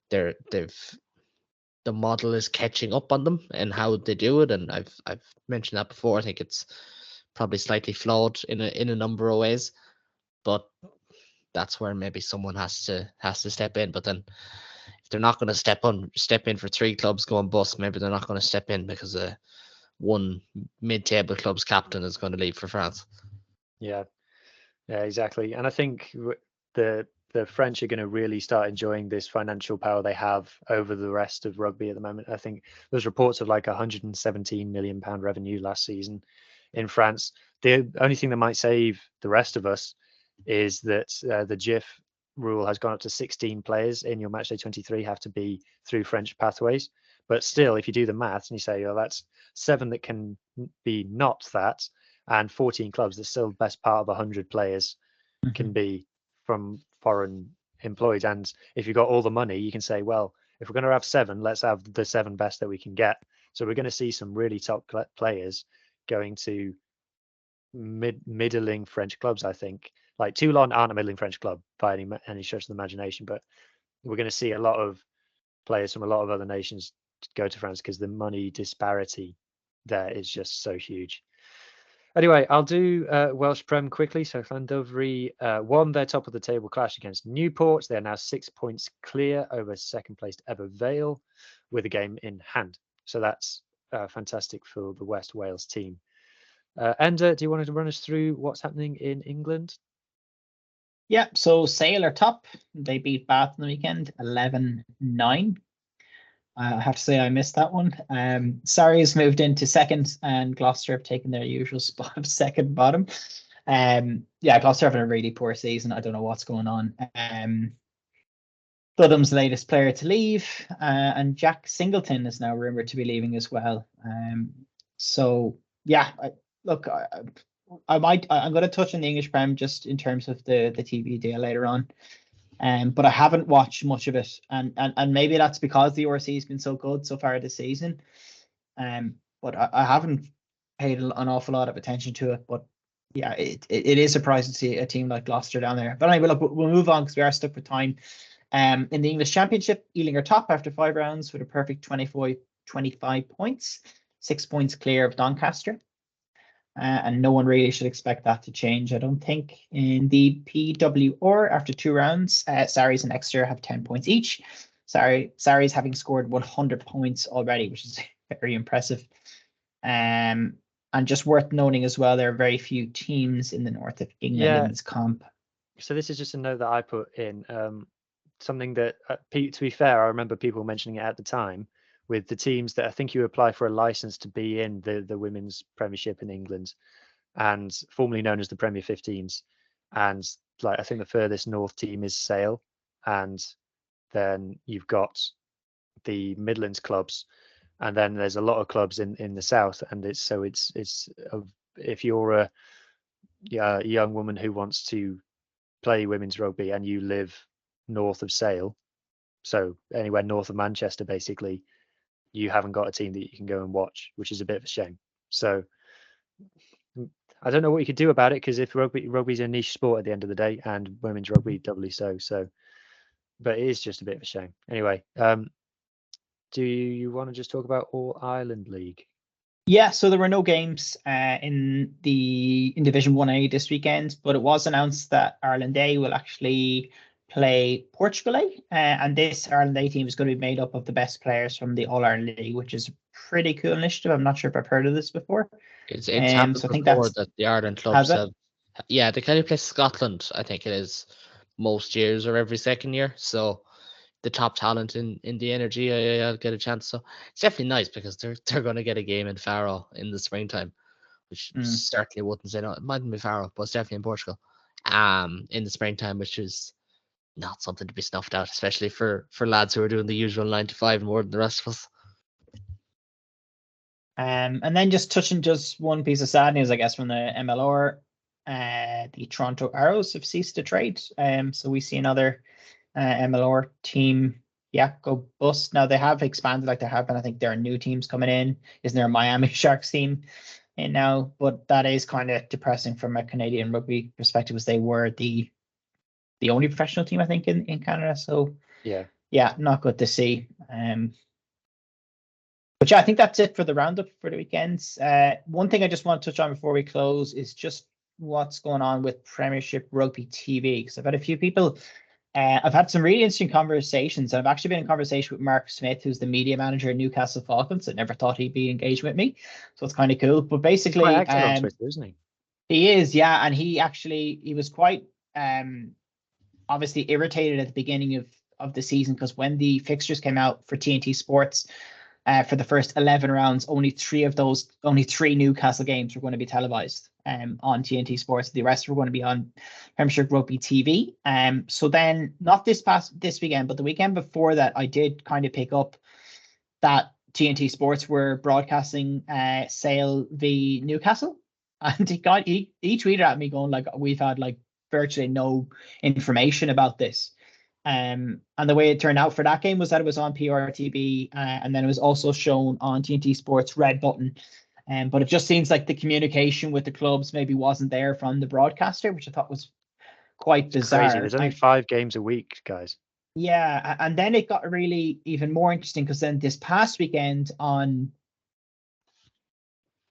The model is catching up on them and how they do it. And I've mentioned that before. I think it's probably slightly flawed in a number of ways, but that's where maybe someone has to step in. But then if they're not going to step in for 3 clubs going bust, maybe they're not going to step in because one mid-table club's captain is going to leave for France. Yeah, exactly. And I think the French are going to really start enjoying this financial power they have over the rest of rugby at the moment. I think there's reports of like £117 million revenue last season in France. The only thing that might save the rest of us is that the GIF rule has gone up to 16 players in your matchday 23 have to be through French pathways. But still, if you do the maths and you say, that's 7 that can be not that, and 14 clubs, that's still the best part of 100 players can be from foreign employed. And if you've got all the money, you can say, well, if we're going to have 7, let's have the 7 best that we can get. So we're going to see some really top players going to middling French clubs, I think. Like Toulon aren't a middling French club by any stretch of the imagination, but we're going to see a lot of players from a lot of other nations go to France because the money disparity there is just so huge. Anyway, I'll do Welsh Prem quickly. So Llandovery won their top of the table clash against Newport. They're now 6 points clear over second placed Ebbw Vale with a game in hand. So that's fantastic for the West Wales team. Enda, do you want to run us through what's happening in England? Yeah, so Sale are top. They beat Bath on the weekend, 11-9. I have to say I missed that one. Surrey's moved into second, and Gloucester have taken their usual spot of second bottom. Yeah, Gloucester having a really poor season. I don't know what's going on. Ludham's the latest player to leave, and Jack Singleton is now rumored to be leaving as well. So yeah, I'm going to touch on the English Prem just in terms of the TV deal later on. But I haven't watched much of it, and maybe that's because the URC has been so good so far this season. But I haven't paid an awful lot of attention to it. But yeah, it is surprising to see a team like Gloucester down there. But anyway, look, we'll move on because we are stuck with time. In the English Championship, Ealing are top after 5 rounds with a perfect 25 points, 6 points clear of Doncaster. And no one really should expect that to change, I don't think. In the PWR, after 2 rounds, Sarries and Exeter have 10 points each. Sarries having scored 100 points already, which is very impressive. And just worth noting as well, there are very few teams in the north of England in this comp. So this is just a note that I put in. Something that, to be fair, I remember people mentioning it at the time, with the teams that I think you apply for a license to be in the women's premiership in England, and formerly known as the Premier 15s. And like I think the furthest north team is Sale, and then you've got the Midlands clubs, and then there's a lot of clubs in the south. And it's if you're a young woman who wants to play women's rugby and you live north of Sale, so anywhere north of Manchester, basically, you haven't got a team that you can go and watch, which is a bit of a shame. So I don't know what you could do about it, because if rugby's a niche sport at the end of the day, and women's rugby doubly so. So, but it is just a bit of a shame. Anyway, do you want to just talk about All Ireland League? Yeah, so there were no games in Division 1A this weekend, but it was announced that Ireland A will actually play Portugal A, and this Ireland A team is going to be made up of the best players from the All Ireland League, which is a pretty cool initiative. I'm not sure if I've heard of this before. It's happened so I think before that the Ireland clubs has have. Yeah, they kind of play Scotland. I think it is most years or every second year. So the top talent in the energy, I'll get a chance. So it's definitely nice because they're going to get a game in Faro in the springtime, which certainly wouldn't say no. It mightn't be Faro, but it's definitely in Portugal. In the springtime, which is not something to be snuffed at, especially for lads who are doing the usual 9 to 5 more than the rest of us. And then just touching just one piece of sad news, I guess, from the MLR, the Toronto Arrows have ceased to trade. So we see another MLR team, go bust. Now they have expanded like there have been. I think there are new teams coming in. Isn't there a Miami Sharks team in now? But that is kind of depressing from a Canadian rugby perspective, as they were the only professional team, I think, in Canada. So yeah, not good to see. But yeah, I think that's it for the roundup for the weekends. One thing I just want to touch on before we close is just what's going on with Premiership Rugby TV, because I've had a few people. I've had some really interesting conversations. I've actually been in conversation with Mark Smith, who's the media manager at Newcastle Falcons. I never thought he'd be engaged with me, so it's kind of cool. But basically, he's quite active on Twitter, isn't he? He is, yeah, and he was quite obviously irritated at the beginning of the season, because when the fixtures came out for TNT Sports for the first 11 rounds, only 3 Newcastle games were going to be televised on TNT Sports. The rest were going to be on Premiership Rugby TV. So then, not this weekend, but the weekend before that, I did kind of pick up that TNT Sports were broadcasting Sale v Newcastle, and he tweeted at me going like, we've had like virtually no information about this. And the way it turned out for that game was that it was on PRTB, and then it was also shown on TNT Sports Red Button. But it just seems like the communication with the clubs maybe wasn't there from the broadcaster, which I thought was quite bizarre. Crazy. There's only 5 games a week, guys. Yeah, and then it got really even more interesting, because then this past weekend on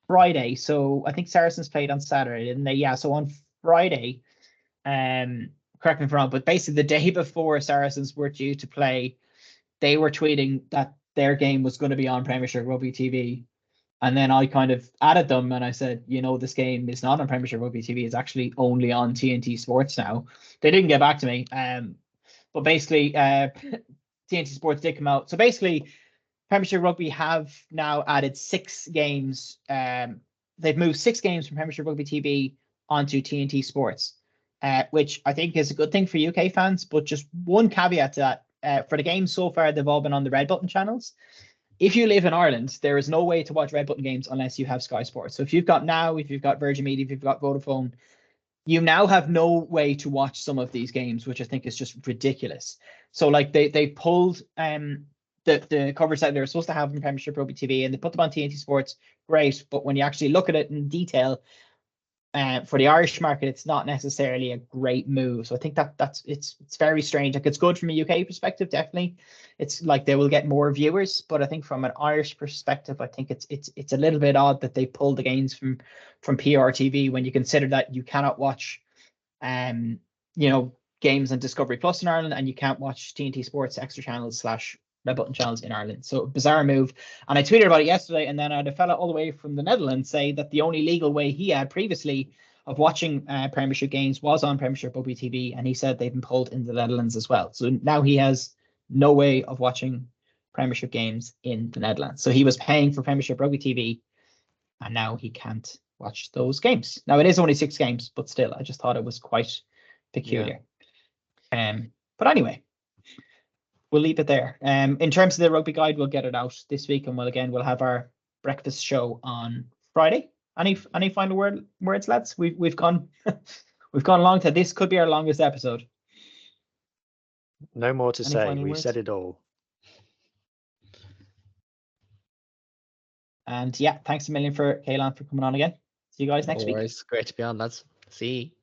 Friday. So I think Saracens played on Saturday, didn't they? Yeah. So on Friday, correct me if I'm wrong, but basically the day before Saracens were due to play, they were tweeting that their game was going to be on Premiership Rugby TV. And then I kind of added them and I said, this game is not on Premiership Rugby TV. It's actually only on TNT Sports now. They didn't get back to me. But basically, TNT Sports did come out. So basically, Premiership Rugby have now added 6 games. They've moved 6 games from Premiership Rugby TV onto TNT Sports, which I think is a good thing for UK fans. But just one caveat to that: for the games so far, they've all been on the Red Button channels. If you live in Ireland, there is no way to watch Red Button games unless you have Sky Sports. So if you've got Now, if you've got Virgin Media, if you've got Vodafone, you now have no way to watch some of these games, which I think is just ridiculous. So like they pulled the coverage that they were supposed to have in Premiership Rugby TV and they put them on TNT Sports. Great, but when you actually look at it in detail, for the Irish market, it's not necessarily a great move. So I think it's very strange. Like, it's good from a UK perspective, definitely. It's like they will get more viewers, but I think from an Irish perspective, I think it's a little bit odd that they pulled the games from PRTV when you consider that you cannot watch games on Discovery Plus in Ireland, and you can't watch TNT Sports extra channels / Red Button channels in Ireland. So bizarre move. And I tweeted about it yesterday, and then I had a fella all the way from the Netherlands say that the only legal way he had previously of watching Premiership games was on Premiership Rugby TV, and he said they've been pulled in the Netherlands as well. So now he has no way of watching Premiership games in the Netherlands. So he was paying for Premiership Rugby TV, and now he can't watch those games. Now it is only 6 games, but still, I just thought it was quite peculiar. But anyway, we'll leave it there. In terms of the rugby guide, we'll get it out this week, and we'll have our breakfast show on Friday. Any final words, lads? We've gone we've gone long. This could be our longest episode. No more to say. Final We've words? said it all. And yeah, thanks a million for Caolan for coming on again. See you guys next week. Great to be on, lads. See you.